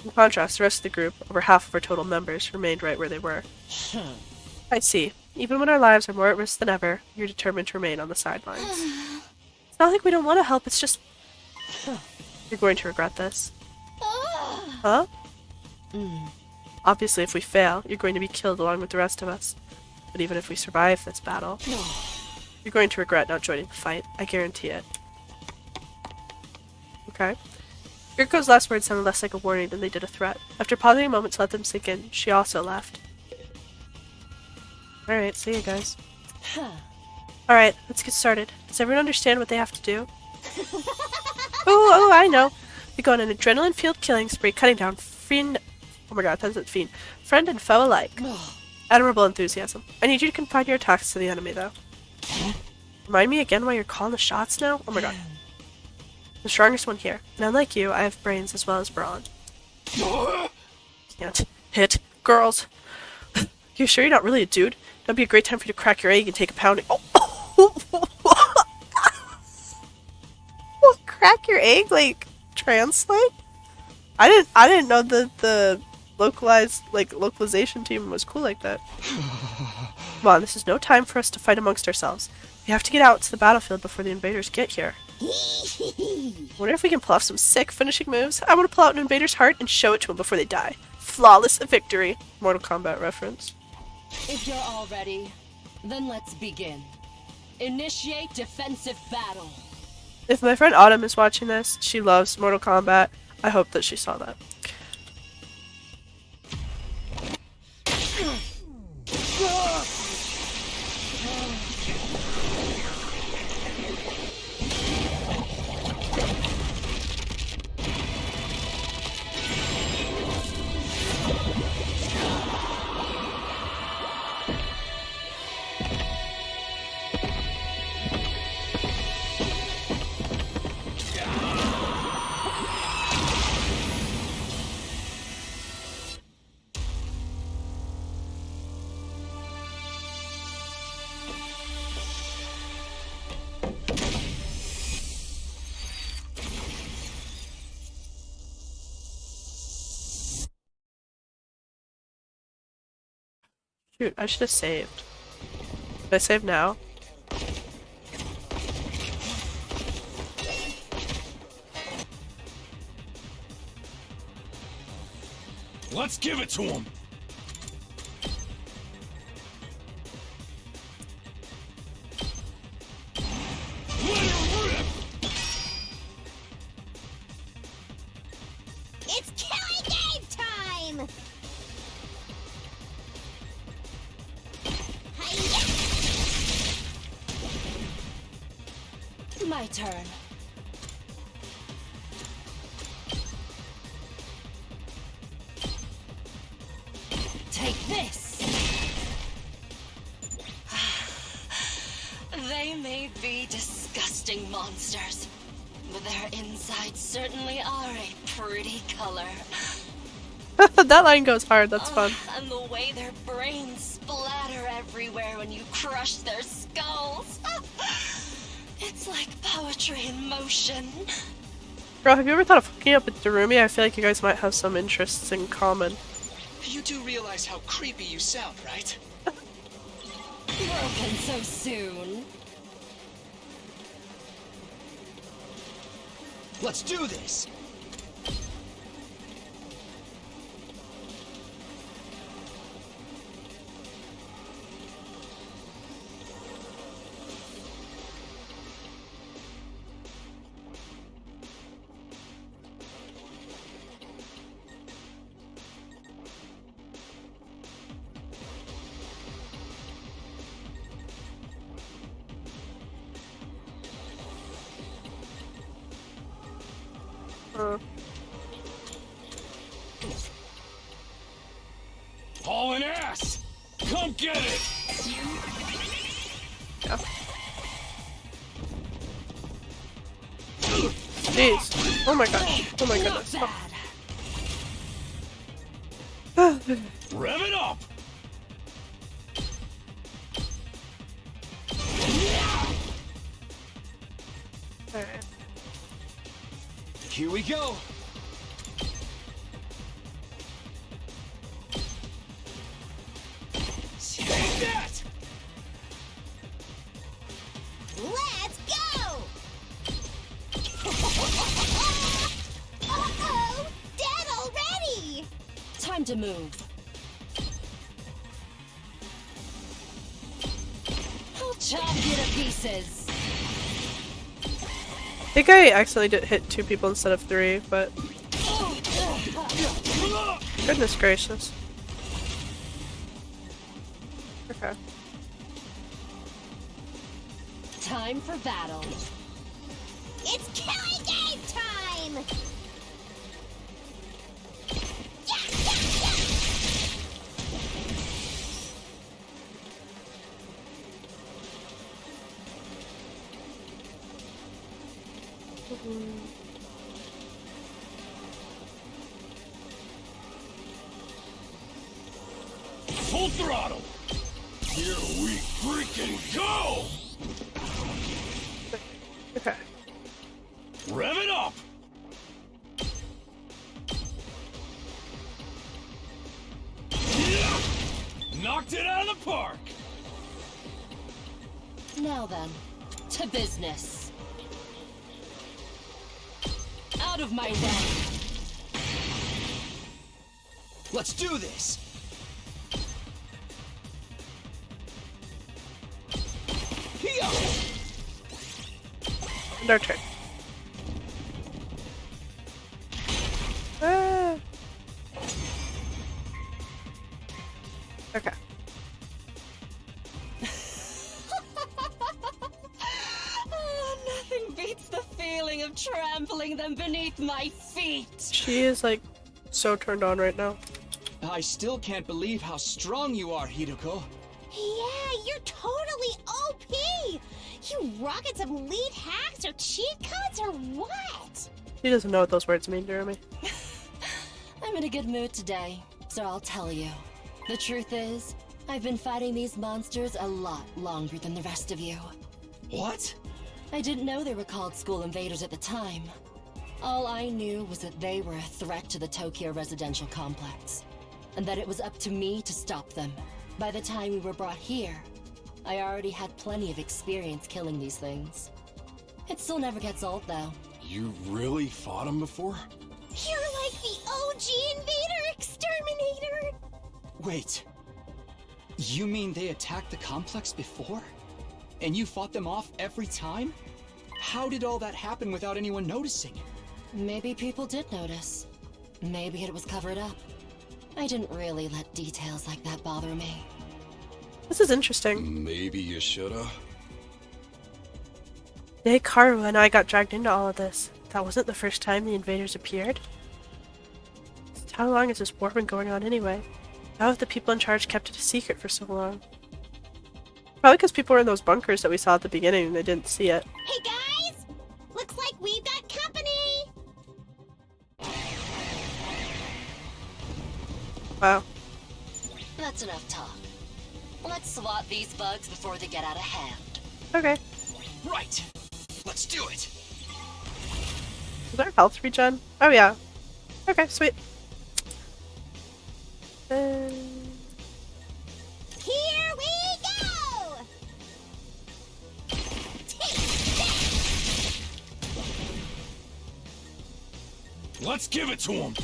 A: In contrast, the rest of the group, over half of our total members, remained right where they were. I see. Even when our lives are more at risk than ever, you're determined to remain on the sidelines. It's not like we don't want to help, it's just... You're going to regret this. Huh? Obviously, if we fail, you're going to be killed along with the rest of us. But even if we survive this battle, you're going to regret not joining the fight. I guarantee it. Okay. Yuriko's last words sounded less like a warning than they did a threat. After pausing a moment to let them sink in, she also left. Alright, see you guys. Alright, let's get started. Does everyone understand what they have to do? Oh, I know. We go on an adrenaline-fueled killing spree, cutting down friend... Oh my god, that's it, fiend. Friend and foe alike. Admirable enthusiasm. I need you to confine your attacks to the enemy, though. Remind me again why you're calling the shots now? Oh my god. The strongest one here. And unlike you, I have brains as well as brawn. Can't hit girls. You sure you're not really a dude? That'd be a great time for you to crack your egg and take a pounding. Oh! Crack your egg? Like, translate? I didn't know that the localization team was cool like that. Come on, this is no time for us to fight amongst ourselves. We have to get out to the battlefield before the invaders get here. Wonder if we can pull off some sick finishing moves. I want to pull out an invader's heart and show it to them before they die. Flawless victory. Mortal Kombat reference.
H: If you're all ready, then let's begin. Initiate defensive battle.
A: If my friend Autumn is watching this, she loves Mortal Kombat. I hope that she saw that. Shoot, I should have saved. Did I save now?
E: Let's give it to him!
C: It's killing game time!
H: My turn. Take this! They may be disgusting monsters, but their insides certainly are a pretty color.
A: That line goes hard, that's fun.
H: And the way their brains splatter everywhere when you crush their skulls. It's like poetry in motion.
A: Bro, have you ever thought of hooking up with Darumi? I feel like you guys might have some interests in common.
F: You do realize how creepy you sound, right?
H: Broken so soon.
F: Let's do this!
E: Hauling ass! Come get it!
A: Yeah. Jeez. Oh my gosh. Oh my goodness. Oh.
E: Rev it up!
A: Alright.
B: Here we go. Take that!
C: Let's go! Uh-oh! Dead already!
H: Time to move. I'll chop you to pieces.
A: I think I accidentally hit 2 people instead of 3, but goodness gracious. Okay.
H: Time for battle.
C: It's killing game time! Yeah, yeah, yeah!
E: Full throttle! Here we freaking go!
A: Okay.
E: Rev it up! Yeah! Knocked it out of the park!
H: Now then, to business. Out of my way.
B: Let's do this. Here.
A: And our turn. Ah. Okay.
H: Oh, nothing beats the feeling of trampling them beneath my feet.
A: She is like so turned on right now.
B: I still can't believe how strong you are, Hideko.
C: Yeah, you're totally OP! You rocking some lead hacks or cheat codes or what?
A: She doesn't know what those words mean, Jeremy.
H: I'm in a good mood today, so I'll tell you. The truth is, I've been fighting these monsters a lot longer than the rest of you.
B: What?
H: I didn't know they were called school invaders at the time. All I knew was that they were a threat to the Tokyo residential complex, and that it was up to me to stop them. By the time we were brought here, I already had plenty of experience killing these things. It still never gets old, though.
E: You really fought him before?
C: You're like the OG invader exterminator!
B: Wait. You mean they attacked the complex before? And you fought them off every time? How did all that happen without anyone noticing?
H: Maybe people did notice. Maybe it was covered up. I didn't really let details like that bother me.
A: This is interesting.
E: Maybe you shoulda.
A: Hikaru and I got dragged into all of this. That wasn't the first time the invaders appeared. How long has this war been going on anyway? How have the people in charge kept it a secret for so long? Probably because people were in those bunkers that we saw at the beginning and they didn't see it.
C: Hey guys! Looks like we've got company!
A: Wow.
H: That's enough talk. Let's swat these bugs before they get out of hand.
A: Okay.
B: Right. Let's do it.
A: Is our health regen? Oh yeah. Okay, sweet.
C: Here we go! Take that!
E: Let's give it to him!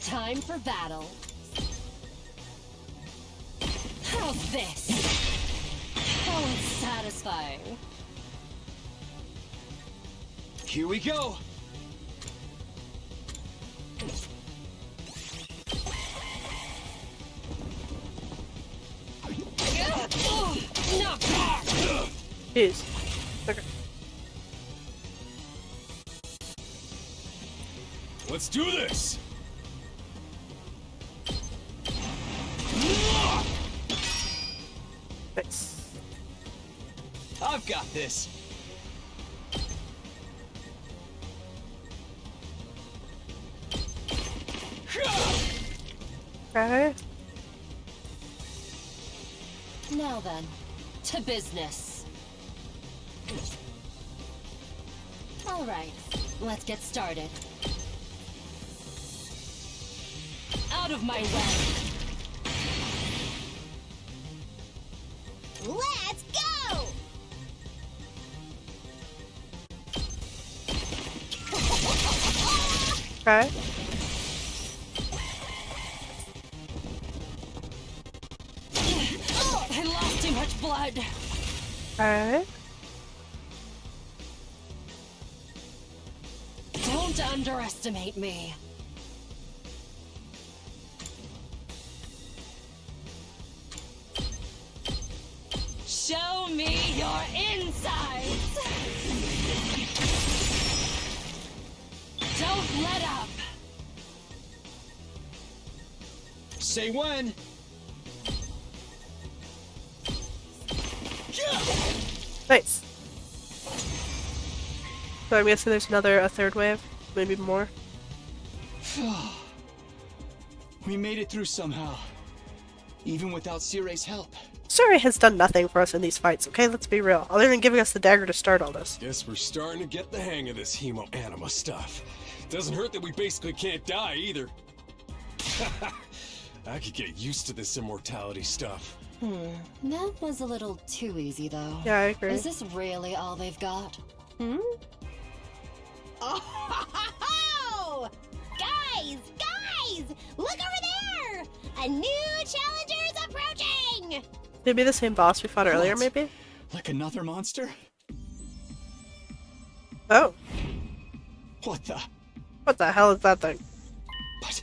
H: Time for battle. How's this? How unsatisfying.
B: Here we go.
A: Jeez. Okay.
E: Let's do this!
A: Nice.
B: I've got this.
A: Okay.
H: Now then, to business. Alright, let's get started. Out of my way!
C: Let's go!
A: Okay.
H: I lost too much blood!
A: Alright.
H: Don't underestimate me. Show me your insides! Don't let up!
B: Say when.
A: Nice. So I'm guessing there's a third wave, maybe more.
B: We made it through somehow. Even without Sire's help.
A: Suri has done nothing for us in these fights, okay? Let's be real. Other than giving us the dagger to start all this.
E: Guess we're starting to get the hang of this hemo-anima stuff. Doesn't hurt that we basically can't die either. I could get used to this immortality stuff.
H: That was a little too easy, though.
A: Yeah, I agree.
H: Is this really all they've got?
C: Oh! Guys! Look over there! A new challenger is approaching!
A: Maybe the same boss we fought earlier,
B: What?
A: maybe?
B: Like another monster?
A: Oh.
B: What the?
A: What the hell is that thing?
B: But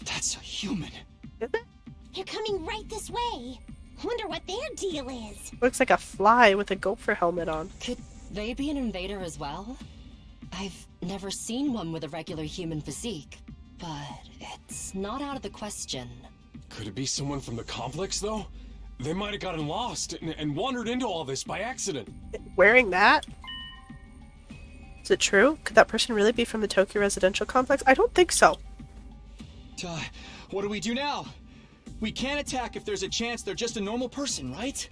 B: that's a human.
A: Is it?
C: They're coming right this way. Wonder what their deal is.
A: Looks like a fly with a gopher helmet on.
H: Could they be an invader as well? I've never seen one with a regular human physique, but it's not out of the question.
E: Could it be someone from the complex, though? They might have gotten lost and wandered into all this by accident.
A: Wearing that? Is it true? Could that person really be from the Tokyo residential complex? I don't think so.
B: What do we do now? We can't attack if there's a chance they're just a normal person, right?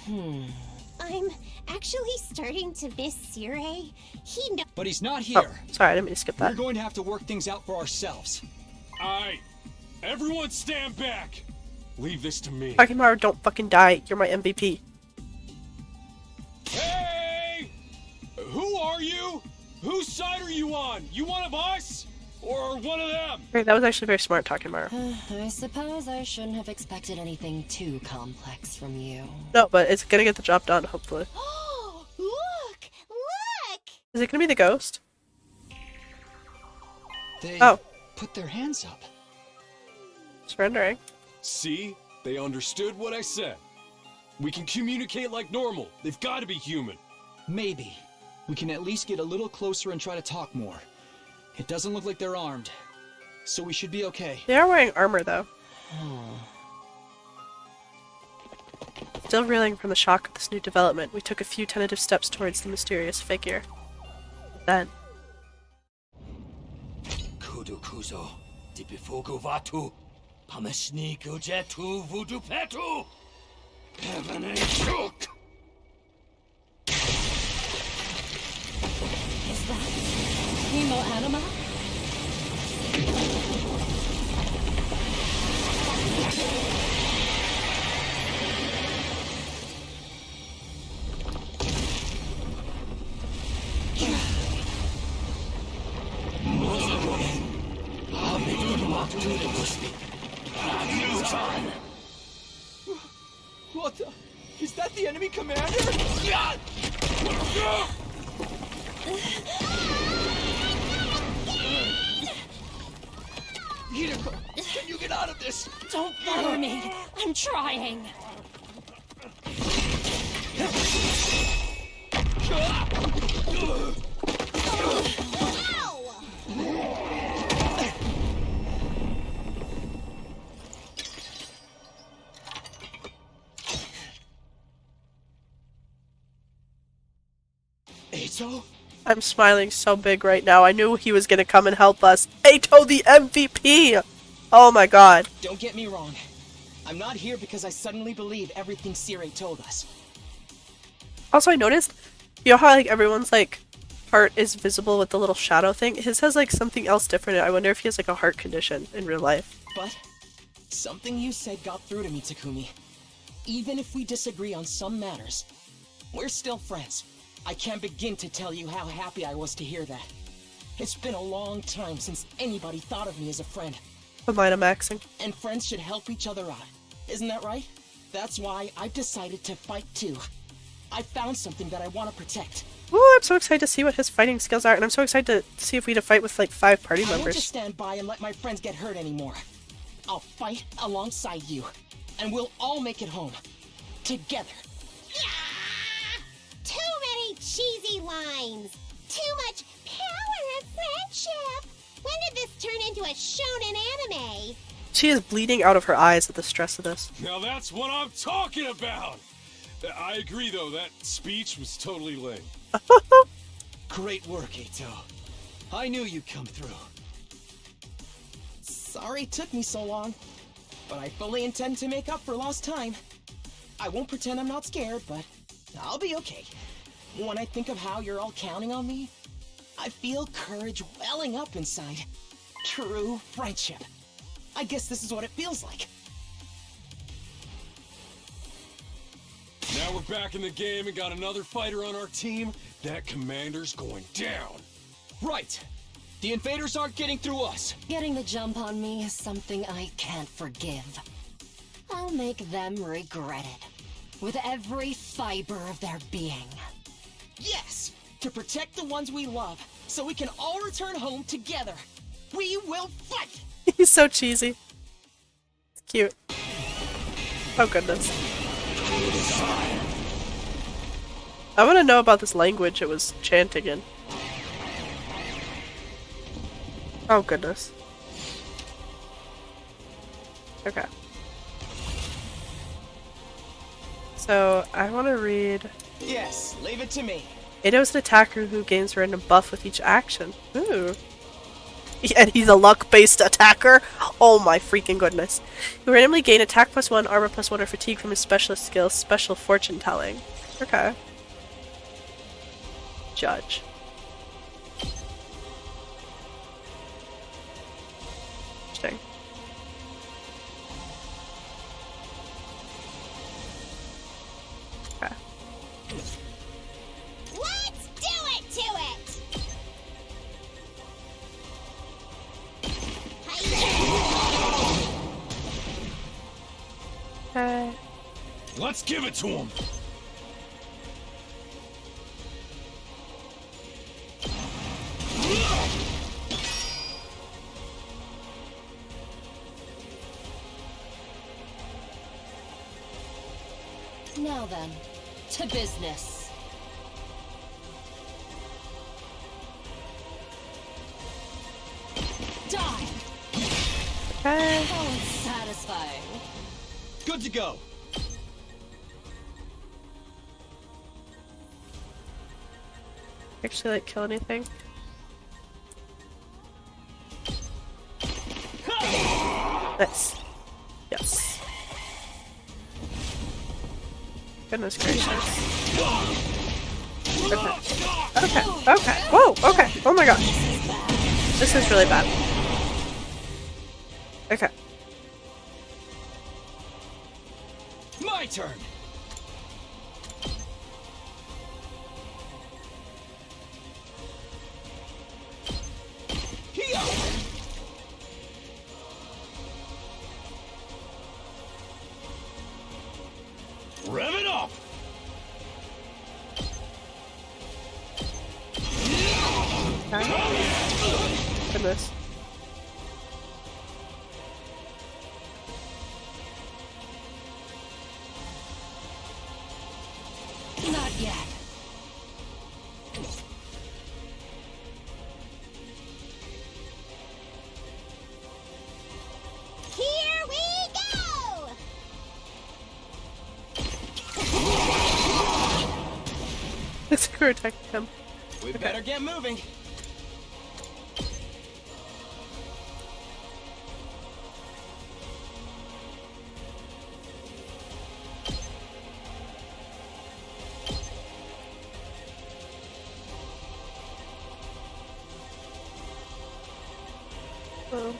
C: I'm actually starting to miss Sire. He knows.
B: But he's not
A: Oh,
B: here.
A: sorry, I didn't mean to skip
B: We're
A: that.
B: going to have to work things out for ourselves.
E: Aight. Everyone stand back! Leave this to me.
A: Takimaru, don't fucking die. You're my MVP.
E: Hey! Who are you? Whose side are you on? You one of us? Or one of them?
A: Great, that was actually very smart, Takimaru.
H: I suppose I shouldn't have expected anything too complex from you.
A: No, but it's gonna get the job done, hopefully.
C: Oh, look!
A: Is it gonna be the ghost?
B: They
A: Oh.
B: put their hands up.
A: Surrendering.
E: See? They understood what I said. We can communicate like normal. They've got to be human.
B: Maybe. We can at least get a little closer and try to talk more. It doesn't look like they're armed. So we should be okay.
A: They are wearing armor, though. Still reeling from the shock of this new development, we took a few tentative steps towards the mysterious figure. Then,
I: Kudukuzo, Dipifugu Vatu, Pamashniku Jetu Vudu Petu, Heaven Shook.
H: Is that hemo-anima?
B: What the? Is that the enemy commander? Hirako, can you get out of this?
H: Don't bother me! I'm trying!
B: EITO?
A: I'm smiling so big right now. I knew he was gonna come and help us. EITO the MVP! Oh my god.
B: Don't get me wrong.
F: I'm not here because I suddenly believe everything Sire told us.
A: Also, I noticed, you know how like everyone's like heart is visible with the little shadow thing? His has like something else different. I wonder if he has like a heart condition in real life.
F: But something you said got through to me, Takumi. Even if we disagree on some matters, we're still friends. I can't begin to tell you how happy I was to hear that. It's been a long time since anybody thought of me as a friend.
A: But mine, I'm maxing.
F: And friends should help each other out. Isn't that right? That's why I've decided to fight too. I found something that I want to protect.
A: Ooh, I'm so excited to see what his fighting skills are, and I'm so excited to see if we to fight with like 5 party
F: I won't
A: members.
F: just stand by and let my friends get hurt anymore. I'll fight alongside you, and we'll all make it home. Together.
C: Yeah! Too many cheesy lines. Too much power of friendship. When did this turn into a shonen anime?
A: She is bleeding out of her eyes at the stress of this.
E: Now that's what I'm talking about! I agree, though, that speech was totally lame.
B: Great work, EITO. I knew you'd come through.
F: Sorry it took me so long, but I fully intend to make up for lost time. I won't pretend I'm not scared, but I'll be okay. When I think of how you're all counting on me, I feel courage welling up inside. True friendship. I guess this is what it feels like.
E: Now we're back in the game and got another fighter on our team. That commander's going down.
B: Right. The invaders aren't getting through us.
H: Getting the jump on me is something I can't forgive. I'll make them regret it. With every fiber of their being.
F: Yes! To protect the ones we love, so we can all return home together. We will fight!
A: He's so cheesy. It's cute. Oh goodness. I want to know about this language it was chanting in. Oh goodness. Okay. So, I want to read...
F: Yes, leave it to me.
A: EITO is an attacker who gains a random buff with each action. Ooh. And he's a luck-based attacker? Oh my freaking goodness. You randomly gain attack +1, armor +1, or fatigue from his specialist skill, special fortune telling. Okay. Judge. Interesting. Okay.
C: Let's do it to it!
A: Okay.
E: Let's give it to him!
H: Now then, to business. Die!
A: Okay.
H: Oh, it's satisfying.
B: Good to go.
A: Actually, like, kill anything? Nice. Yes. Goodness gracious. Okay. Okay. Okay. Whoa! Okay. Oh my god. This is really bad. Okay.
B: My turn.
E: Rev it up!
A: Goodness.
H: Not yet.
C: Here we go!
A: Looks like we're attacking him.
F: We better get moving.
A: Oh.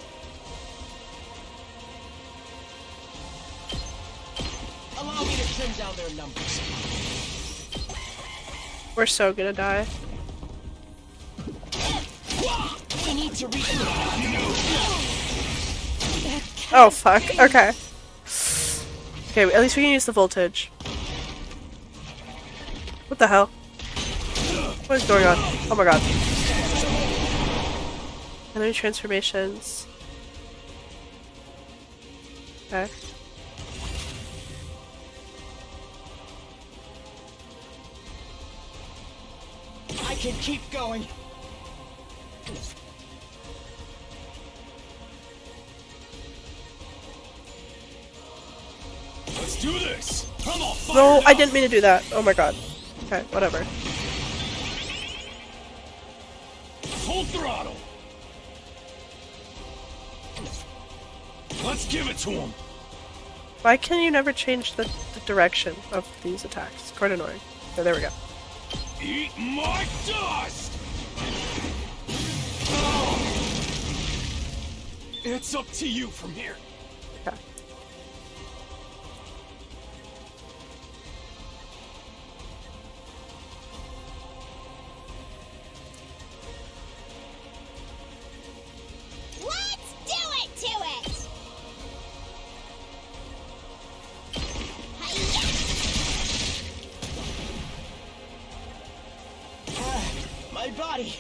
F: Allow me to trim down their numbers.
A: We're so gonna die.
F: We need to reach.
A: Oh fuck. Okay. Okay, at least we can use the voltage. What the hell? What is going on? Oh my god. Enemy transformations. Okay.
F: I can keep going.
E: Let's do this! Come on, fire
A: No,
E: it
A: I
E: up!
A: didn't mean to do that. Oh my god. Okay, whatever.
E: Full throttle! Let's give it to him!
A: Why can you never change the direction of these attacks? It's quite annoying. Oh, there we go.
E: Eat my dust! It's up to you from here.
A: Okay.
C: Let's do it to it! Hi-ya!
F: My body.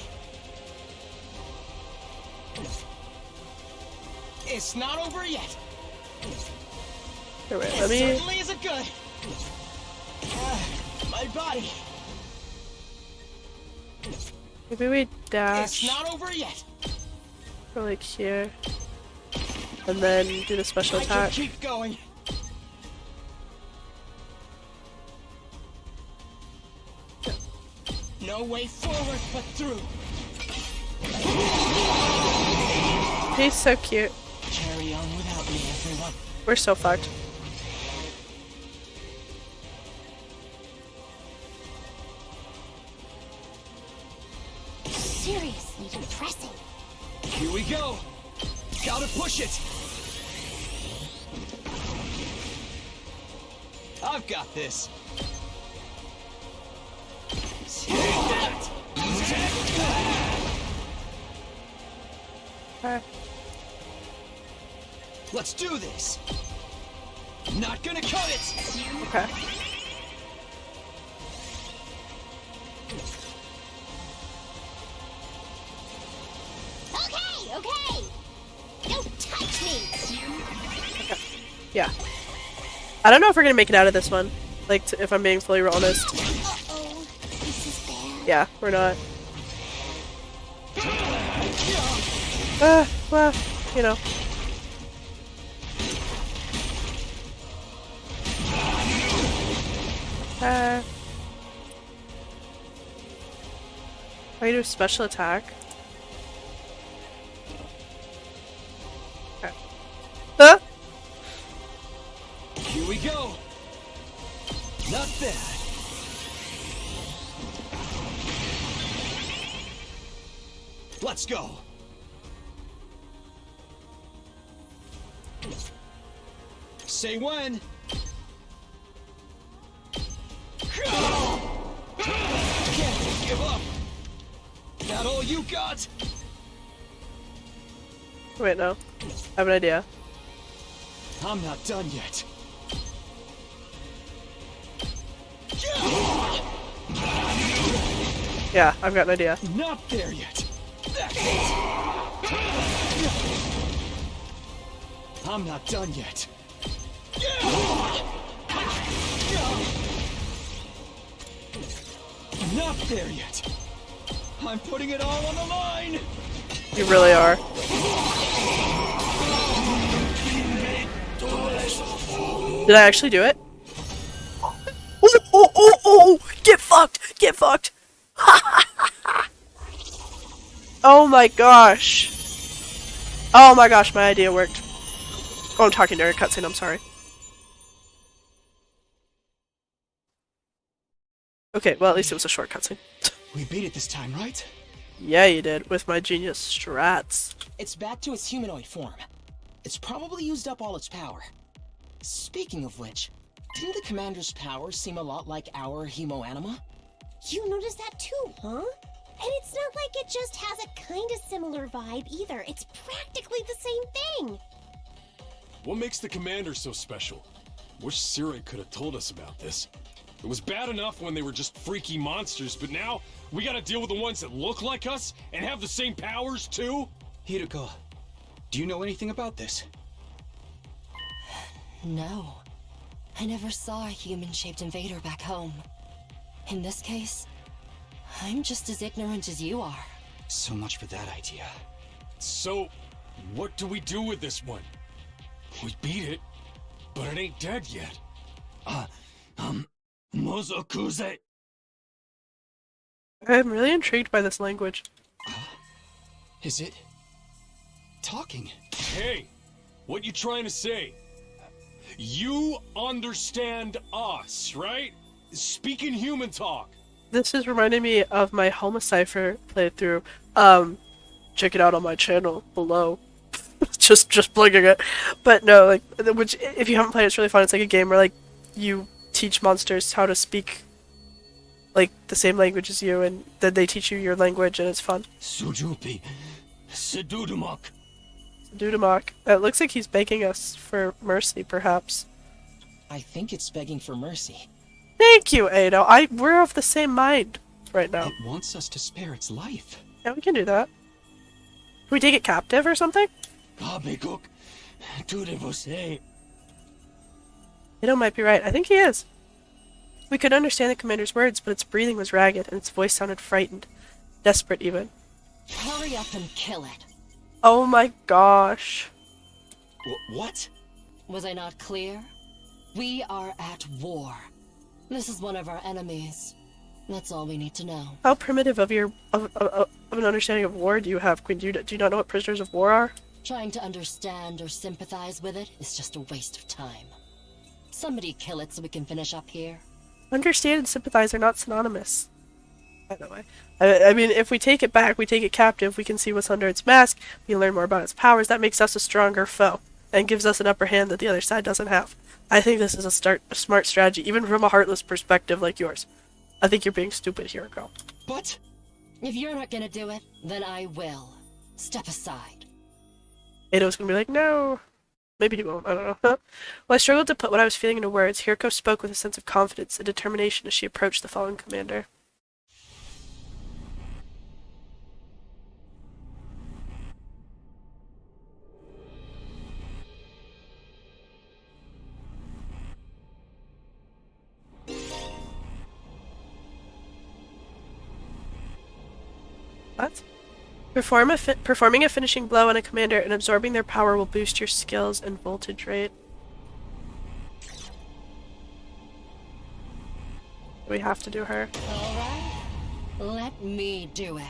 F: It's not over yet.
A: Here, wait,
F: It
A: let me.
F: certainly isn't good. My body.
A: Maybe we
F: It's
A: dash
F: not over yet.
A: for like here. And then do the special
F: I can
A: attack.
F: keep going. No way forward but through.
A: He's so cute.
F: Carry on without me, everyone.
A: We're so fucked.
C: Seriously depressing.
F: Here we go. Gotta push it. I've got this.
A: Okay.
F: Let's do this. Not gonna cut it.
A: Okay.
C: Okay, okay! Don't touch me!
A: Yeah. I don't know if we're gonna make it out of this one. Like, if I'm being fully honest.
C: Uh-oh, this is bad.
A: Yeah, we're not. Well, you know. I do a special attack. Okay.
F: Here we go. Not bad. Let's go. Say when. Can't give up. That all you got?
A: Wait, no. I have an idea.
F: I'm not done yet.
A: Yeah, I've got an idea.
F: Not there yet. That's it. I'm not done yet. Not there yet. I'm putting it all on the line.
A: You really are. Did I actually do it? Oh! Get fucked! Get fucked! Oh my gosh. Oh my gosh, my idea worked. Oh, I'm talking during a cutscene, I'm sorry. Okay, well at least it was a short cutscene.
F: We beat it this time, right?
A: Yeah, you did, with my genius strats.
F: It's back to its humanoid form. It's probably used up all its power. Speaking of which, didn't the commander's powers seem a lot like our hemoanima?
C: You noticed that too, huh? And it's not like it just has a kind of similar vibe either. It's practically the same thing.
E: What makes the commander so special? Wish Sirai could have told us about this. It was bad enough when they were just freaky monsters, but now we gotta deal with the ones that look like us and have the same powers too?
B: Hiroko, do you know anything about this?
H: No. I never saw a human-shaped invader back home. In this case, I'm just as ignorant as you are.
B: So much for that idea.
E: So, what do we do with this one? We beat it, but it ain't dead yet.
I: Mozokuze.
A: I'm really intrigued by this language.
B: Is it talking?
E: Hey, what you trying to say? You understand us, right? Speaking human talk.
A: This is reminding me of my Homicipher playthrough. Check it out on my channel below. just plugging it. But no, like, which, if you haven't played it, it's really fun. It's like a game where, like, you teach monsters how to speak, like, the same language as you, and then they teach you your language, and it's fun.
I: Sujupi. Sedudumak.
A: Dudamak. It looks like he's begging us for mercy, perhaps.
F: I think it's begging for mercy.
A: Thank you, EITO. We're of the same mind right now.
B: It wants us to spare its life.
A: Yeah, we can do that. Can we take it captive or something?
I: Kabekuk. Tude você.
A: EITO might be right. I think he is. We could understand the commander's words, but its breathing was ragged, and its voice sounded frightened. Desperate, even.
H: Hurry up and kill it.
A: Oh my gosh.
B: What?
H: Was I not clear? We are at war. This is one of our enemies. That's all we need to know.
A: How primitive of an understanding of war do you have, Queen? Do you not know what prisoners of war are?
H: Trying to understand or sympathize with it is just a waste of time. Somebody kill it so we can finish up here.
A: Understand and sympathize are not synonymous. By the way. I mean, if we take it back, we take it captive, we can see what's under its mask, we can learn more about its powers, that makes us a stronger foe, and gives us an upper hand that the other side doesn't have. I think this is a smart strategy, even from a heartless perspective like yours. I think you're being stupid here, girl.
B: But
H: if you're not gonna do it, then I will. Step aside.
A: EITO's gonna be like, no. Maybe he won't, I don't know. Well, I struggled to put what I was feeling into words. Hiroko spoke with a sense of confidence and determination as she approached the fallen commander. What? Performing a finishing blow on a commander and absorbing their power will boost your skills and voltage rate. We have to do her.
H: Alright. Let me do it.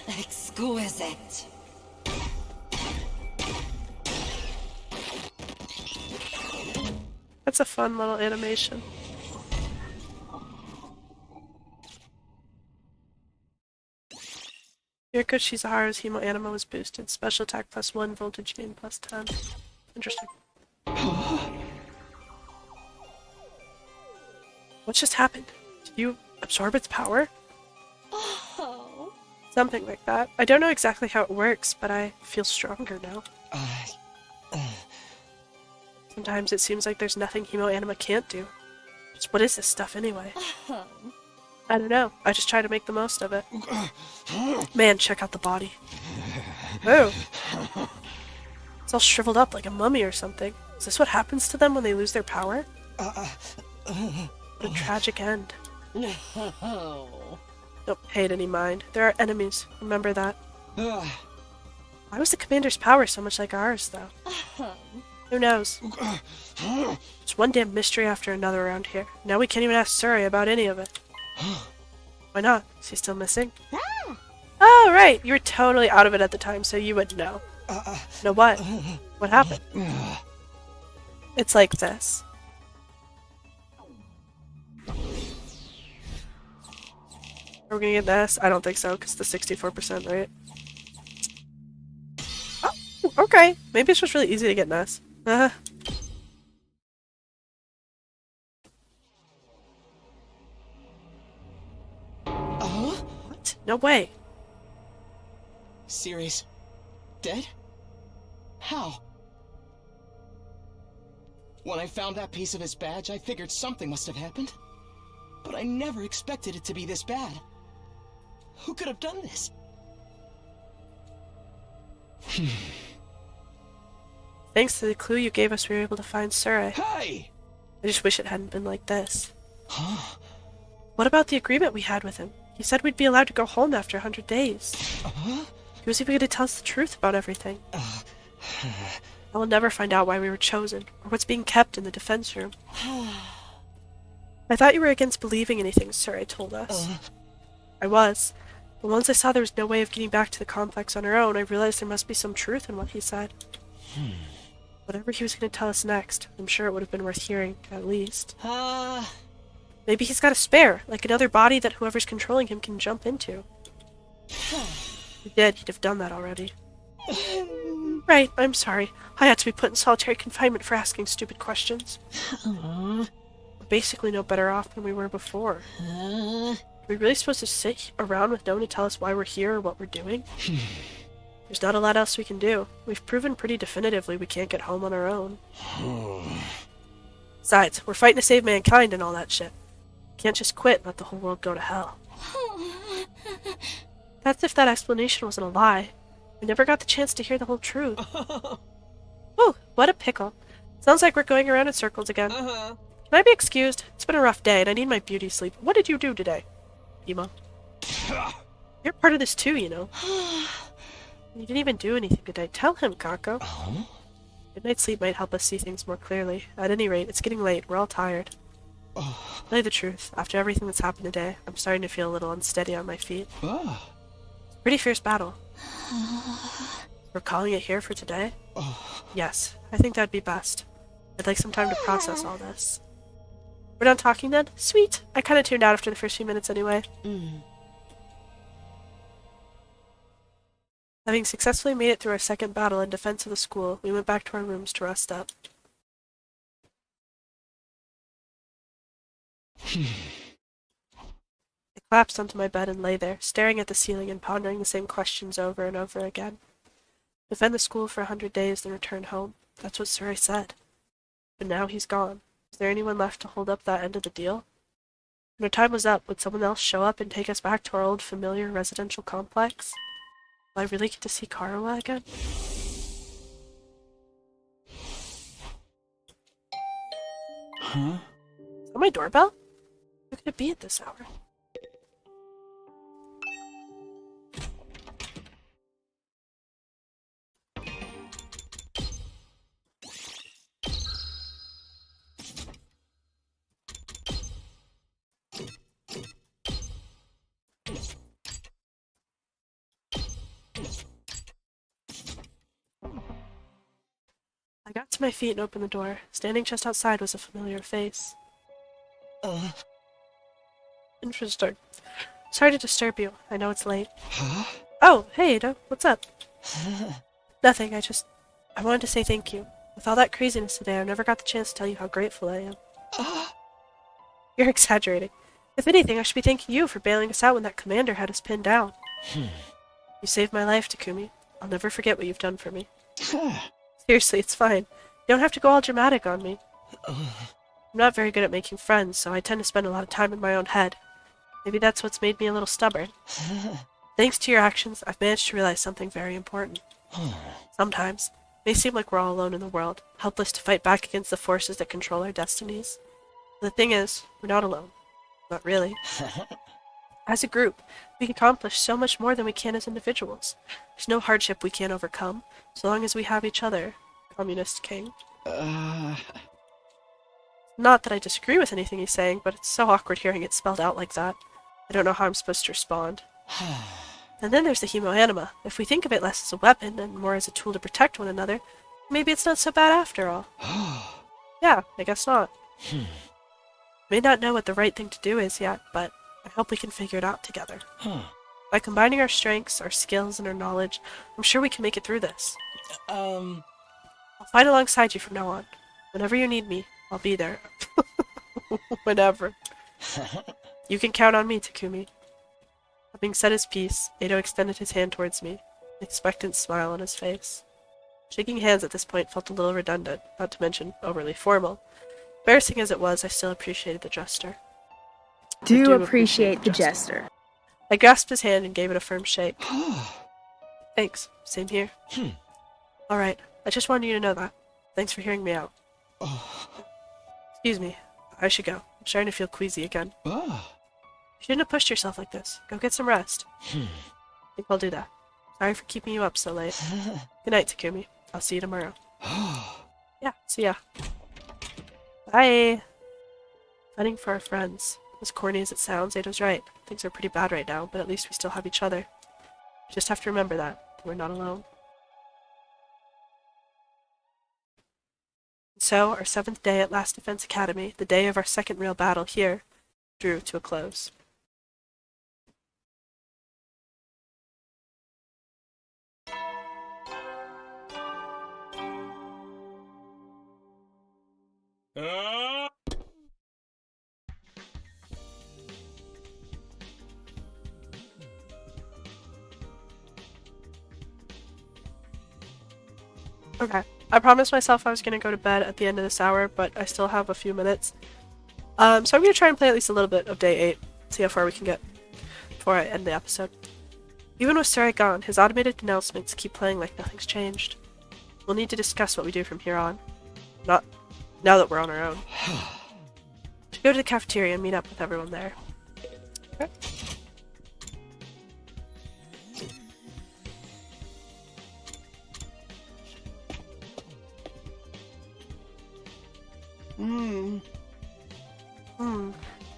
H: Exquisite.
A: That's a fun little animation. Hiroko Shizuharu's Hemo Anima was boosted. Special attack +1, voltage gain +10. Interesting. What just happened? Did you absorb its power?
C: Oh.
A: Something like that. I don't know exactly how it works, but I feel stronger now. Sometimes it seems like there's nothing Hemo Anima can't do. Just what is this stuff anyway? I don't know. I just try to make the most of it. Man, check out the body. Oh. It's all shriveled up like a mummy or something. Is this what happens to them when they lose their power? What a tragic end.
H: No.
A: Don't pay it any mind. There are enemies. Remember that. Why was the commander's power so much like ours, though? Who knows? It's one damn mystery after another around here. Now we can't even ask Suri about any of it. Why not? Is he still missing?
C: Ah!
A: Oh, right. You were totally out of it at the time, so you wouldn't know. Know what? What happened? It's like this. Are we gonna get this? I don't think so, because the 64%, right? Oh, okay. Maybe it's just really easy to get Ness. What? No way.
F: Ceres, dead? How? When I found that piece of his badge, I figured something must have happened. But I never expected it to be this bad. Who could have done this?
A: Thanks to the clue you gave us, we were able to find Surai.
F: Hey!
A: I just wish it hadn't been like this.
F: Huh?
A: What about the agreement we had with him? He said we'd be allowed to go home after 100 days.
F: Huh?
A: He was even going to tell us the truth about everything. I will never find out why we were chosen, or what's being kept in the defense room. I thought you were against believing anything Surai told us. I was. But once I saw there was no way of getting back to the complex on our own, I realized there must be some truth in what he said. Whatever he was going to tell us next, I'm sure it would have been worth hearing, at least. Maybe he's got a spare, like another body that whoever's controlling him can jump into. If he did, he'd have done that already. Right, I'm sorry. I had to be put in solitary confinement for asking stupid questions. We're basically no better off than we were before. Are we really supposed to sit around with no one to tell us why we're here or what we're doing? There's not a lot else we can do. We've proven pretty definitively we can't get home on our own. Besides, we're fighting to save mankind and all that shit. Can't just quit and let the whole world go to hell. That's if that explanation wasn't a lie. We never got the chance to hear the whole truth. Ooh, what a pickle. Sounds like we're going around in circles again. Can I be excused? It's been a rough day and I need my beauty sleep. What did you do today? Emo. You're part of this too, you know. You didn't even do anything today. Tell him, Kako. Good night's sleep might help us see things more clearly. At any rate, it's getting late. We're all tired. To tell you the truth, after everything that's happened today, I'm starting to feel a little unsteady on my feet. It's a pretty fierce battle. We're calling it here for today? Yes, I think that'd be best. I'd like some time to process all this. We're done talking then? Sweet! I kinda tuned out after the first few minutes anyway. Having successfully made it through our second battle in defense of the school, we went back to our rooms to rest up. I collapsed onto my bed and lay there, staring at the ceiling and pondering the same questions over and over again. Defend the school for 100 days, then return home. That's what Surai said. But now he's gone. Is there anyone left to hold up that end of the deal? When our time was up, would someone else show up and take us back to our old familiar residential complex? Will I really get to see Karawa again?
B: Huh?
A: Is that my doorbell? Who could it be at this hour? I got to my feet and opened the door. Standing just outside was a familiar face. Interesting. Sorry to disturb you. I know it's late. Oh, hey, Ada. What's up? Nothing. I wanted to say thank you. With all that craziness today, I never got the chance to tell you how grateful I am. You're exaggerating. If anything, I should be thanking you for bailing us out when that commander had us pinned down. You saved my life, Takumi. I'll never forget what you've done for me. Seriously, it's fine. You don't have to go all dramatic on me. I'm not very good at making friends, so I tend to spend a lot of time in my own head. Maybe that's what's made me a little stubborn. Thanks to your actions, I've managed to realize something very important. Sometimes, it may seem like we're all alone in the world, helpless to fight back against the forces that control our destinies. But the thing is, we're not alone. Not really. As a group, we can accomplish so much more than we can as individuals. There's no hardship we can't overcome, so long as we have each other, Communist King. Not that I disagree with anything he's saying, but it's so awkward hearing it spelled out like that. don't know how I'm supposed to respond. And then there's the hemoanima. If we think of it less as a weapon and more as a tool to protect one another, maybe it's not so bad after all. Yeah, I guess not. May not know what the right thing to do is yet, but I hope we can figure it out together. By combining our strengths, our skills, and our knowledge, I'm sure we can make it through this. I'll fight alongside you from now on. Whenever you need me, I'll be there. Whenever. You can count on me, Takumi. Having said his piece, Eito extended his hand towards me, an expectant smile on his face. Shaking hands at this point felt a little redundant, not to mention overly formal. Embarrassing as it was, I still appreciated the gesture.
J: Do appreciate the gesture.
A: I grasped his hand and gave it a firm shake. Thanks. Same here. Alright, I just wanted you to know that. Thanks for hearing me out. Excuse me. I should go. I'm starting to feel queasy again. You shouldn't have pushed yourself like this. Go get some rest. I think I'll do that. Sorry for keeping you up so late. Good night, Takumi. I'll see you tomorrow. Yeah, see ya. Bye. Fighting for our friends. As corny as it sounds, Eito's right. Things are pretty bad right now, but at least we still have each other. We just have to remember that. We're not alone. So, our 7th day at Last Defense Academy, the day of our second real battle here, drew to a close. Okay. I promised myself I was going to go to bed at the end of this hour, but I still have a few minutes. So I'm going to try and play at least a little bit of day 8, see how far we can get before I end the episode. Even with Sarai gone, his automated announcements keep playing like nothing's changed. We'll need to discuss what we do from here on. Not now that we're on our own. To go to the cafeteria and meet up with everyone there. Okay.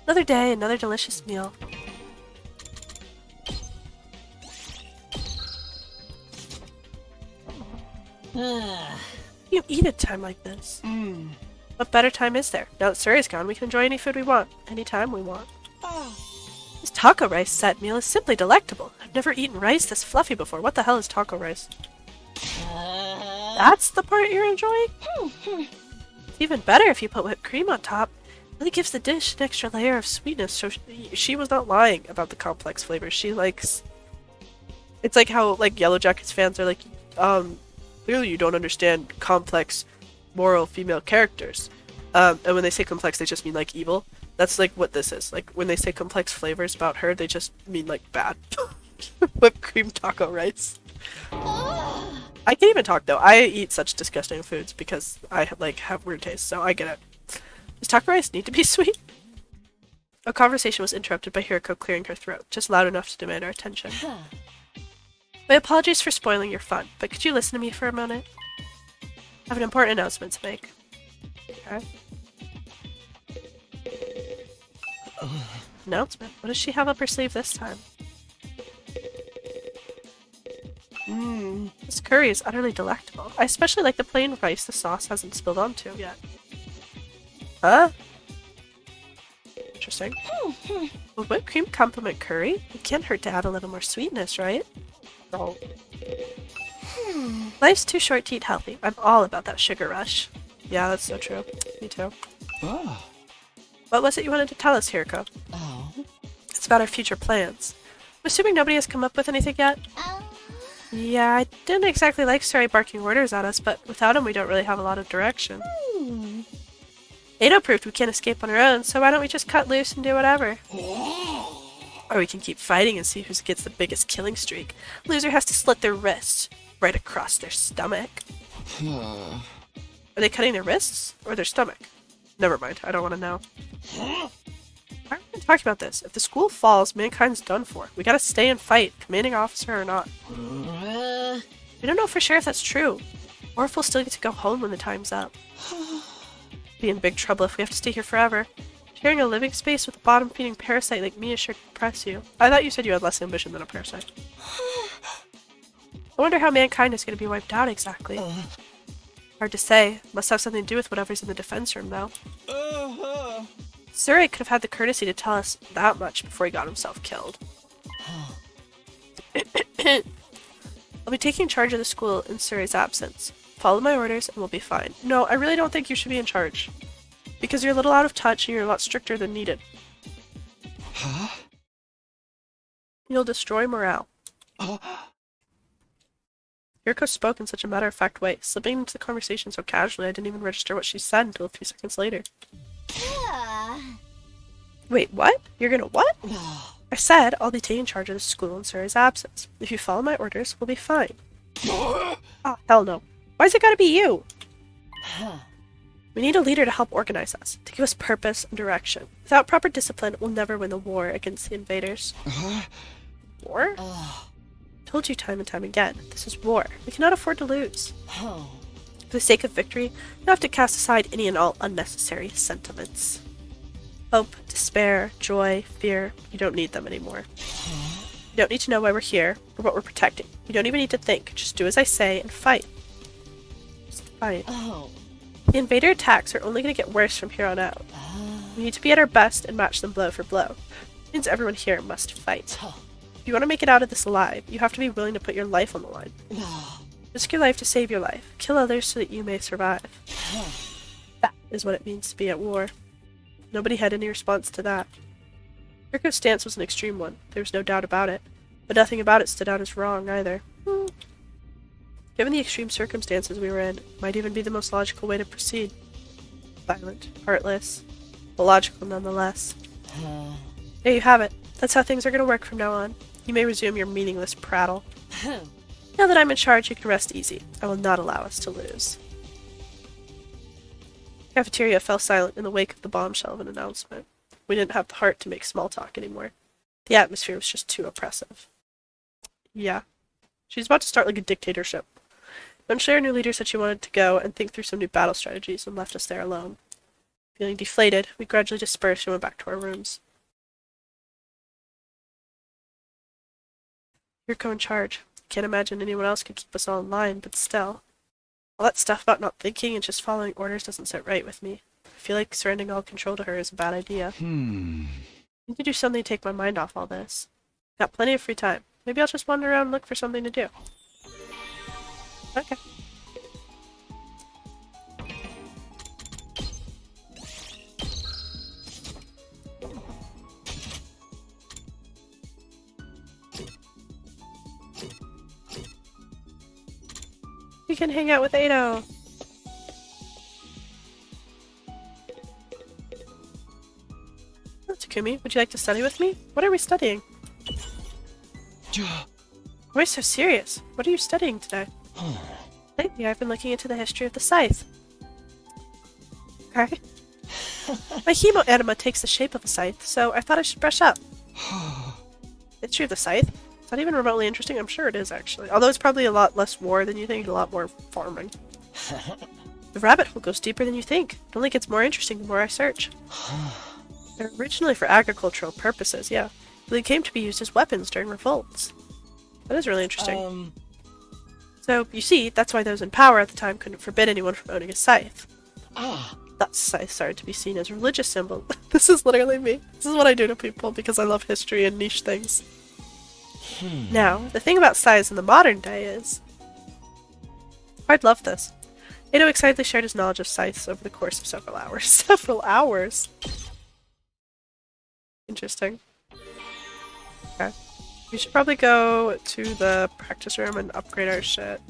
A: Another day, another delicious meal. You eat at a time like this. What better time is there? Now that Surrey's gone, we can enjoy any food we want, anytime we want. This taco rice set meal is simply delectable. I've never eaten rice this fluffy before. What the hell is taco rice? That's the part you're enjoying? It's even better if you put whipped cream on top. It really gives the dish an extra layer of sweetness, so she was not lying about the complex flavors. She likes... It's like how, like, Yellow Jackets fans are like, clearly you don't understand complex, moral female characters. And when they say complex, they just mean, like, evil. That's, like, what this is. Like, when they say complex flavors about her, they just mean, like, bad. Whipped cream taco rice. I can't even talk, though. I eat such disgusting foods because I, like, have weird tastes, so I get it. Does taco rice need to be sweet? A conversation was interrupted by Hiriko clearing her throat, just loud enough to demand our attention. My apologies for spoiling your fun, but could you listen to me for a moment? I have an important announcement to make. Okay. Announcement? What does she have up her sleeve this time? This curry is utterly delectable. I especially like the plain rice the sauce hasn't spilled onto yet. Huh? Interesting. Would whipped cream complement curry? It can't hurt to add a little more sweetness, right? Oh. Life's too short to eat healthy. I'm all about that sugar rush. Yeah, that's so true. Me too. What was it you wanted to tell us, Hiriko? It's about our future plans. I'm assuming nobody has come up with anything yet? Yeah, I didn't exactly like Sarai barking orders at us, but without him we don't really have a lot of direction. Eito proved we can't escape on our own, so why don't we just cut loose and do whatever? Or we can keep fighting and see who gets the biggest killing streak. Loser has to slit their wrists right across their stomach. Are they cutting their wrists or their stomach? Never mind, I don't want to know. Why are we talking about this? If the school falls, mankind's done for. We gotta stay and fight, commanding officer or not. We don't know for sure if that's true, or if we'll still get to go home when the time's up. Be in big trouble if we have to stay here forever. Sharing a living space with a bottom-feeding parasite like me is sure to depress you. I thought you said you had less ambition than a parasite. I wonder how mankind is going to be wiped out exactly. Hard to say. Must have something to do with whatever's in the defense room, though. Surrey could have had the courtesy to tell us that much before he got himself killed. I'll be taking charge of the school in Surrey's absence. Follow my orders and we'll be fine. No, I really don't think you should be in charge. Because you're a little out of touch and you're a lot stricter than needed.
F: Huh?
A: You'll destroy morale. Yuriko spoke in such a matter-of-fact way, slipping into the conversation so casually I didn't even register what she said until a few seconds later. Wait, what? You're gonna what? I said I'll be taking charge of the school in Surrey's absence. If you follow my orders, we'll be fine. Oh, hell no. Why's it gotta be you? We need a leader to help organize us, to give us purpose and direction. Without proper discipline, we'll never win the war against the invaders. War? Told you time and time again, this is war. We cannot afford to lose. For the sake of victory, you have to cast aside any and all unnecessary sentiments. Hope, despair, joy, fear, you don't need them anymore. You don't need to know why we're here, or what we're protecting. You don't even need to think, just do as I say and fight. Just fight. The invader attacks are only going to get worse from here on out. We need to be at our best and match them blow for blow. It means everyone here must fight. If you want to make it out of this alive, you have to be willing to put your life on the line. Risk your life to save your life. Kill others so that you may survive. That is what it means to be at war. Nobody had any response to that. Yuriko's stance was an extreme one, there was no doubt about it, but nothing about it stood out as wrong either. Given the extreme circumstances we were in, it might even be the most logical way to proceed. Violent, heartless, but logical nonetheless. There you have it. That's how things are going to work from now on. You may resume your meaningless prattle. Now that I'm in charge, you can rest easy. I will not allow us to lose. The cafeteria fell silent in the wake of the bombshell of an announcement. We didn't have the heart to make small talk anymore. The atmosphere was just too oppressive. Yeah. She's about to start like a dictatorship. Eventually our new leader said she wanted to go and think through some new battle strategies and left us there alone. Feeling deflated, we gradually dispersed and went back to our rooms. Yuriko in charge. Can't imagine anyone else could keep us all in line, but still. All that stuff about not thinking and just following orders doesn't sit right with me. I feel like surrendering all control to her is a bad idea. I need to do something to take my mind off all this. Got plenty of free time. Maybe I'll just wander around and look for something to do. Okay. We can hang out with EITO. Takumi, would you like to study with me? What are we studying? Why so serious? What are you studying today? Lately, I've been looking into the history of the scythe. Okay. My hemo anima takes the shape of a scythe, so I thought I should brush up. History of the scythe? Is that even remotely interesting? I'm sure it is, actually. Although it's probably a lot less war than you think, and a lot more farming. The rabbit hole goes deeper than you think. It only gets more interesting the more I search. They're originally for agricultural purposes, yeah. But they came to be used as weapons during revolts. That is really interesting. So, you see, that's why those in power at the time couldn't forbid anyone from owning a scythe. Thus, scythe started to be seen as a religious symbol. This is literally me. This is what I do to people because I love history and niche things. Now, the thing about scythes in the modern day is... I'd love this. EITO excitedly shared his knowledge of scythes over the course of several hours. Several hours? Interesting. Okay. We should probably go to the practice room and upgrade our shit.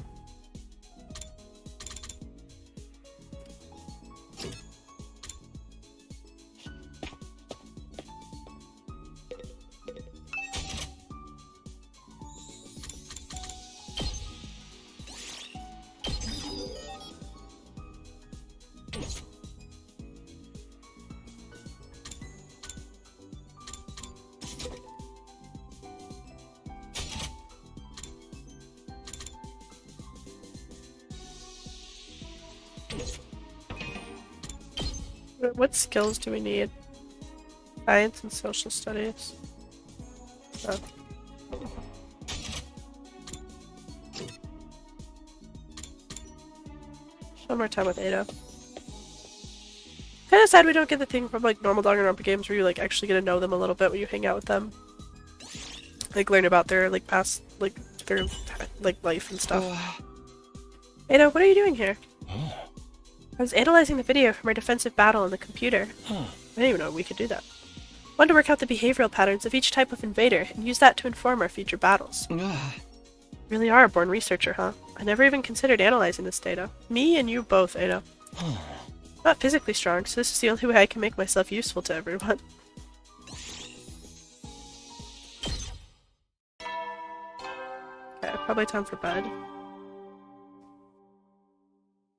A: What skills do we need? Science and social studies. Oh. One more time with Ada. Kind of sad we don't get the thing from like normal Danganronpa games where you like actually get to know them a little bit when you hang out with them. Like learn about their like past, like their like life and stuff. Ada, what are you doing here? I was analyzing the video from our defensive battle on the computer. I didn't even know we could do that. Wanted to work out the behavioral patterns of each type of invader and use that to inform our future battles. Really are a born researcher, huh? I never even considered analyzing this data. Me and you both, Ada. I'm not physically strong, so this is the only way I can make myself useful to everyone. Okay, probably time for bed.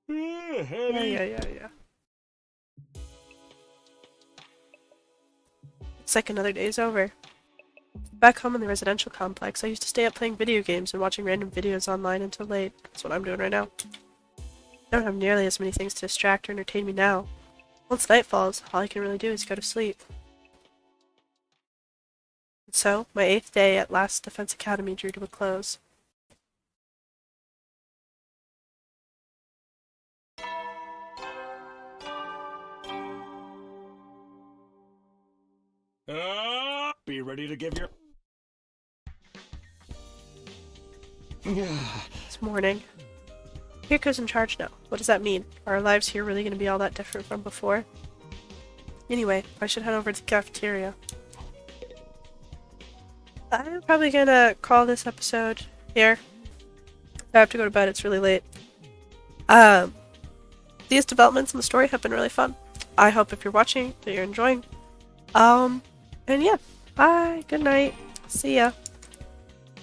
A: Yeah. It's like another day's over. Back home in the residential complex, I used to stay up playing video games and watching random videos online until late. That's what I'm doing right now. I don't have nearly as many things to distract or entertain me now. Once night falls, all I can really do is go to sleep. And so, my 8th day at Last Defense Academy drew to a close.
I: Be ready to give your...
A: It's morning. Hirko's in charge now. What does that mean? Are our lives here really going to be all that different from before? Anyway, I should head over to the cafeteria. I'm probably gonna call this episode here. I have to go to bed, it's really late. These developments in the story have been really fun. I hope if you're watching that you're enjoying. And yeah, bye, good night, see ya.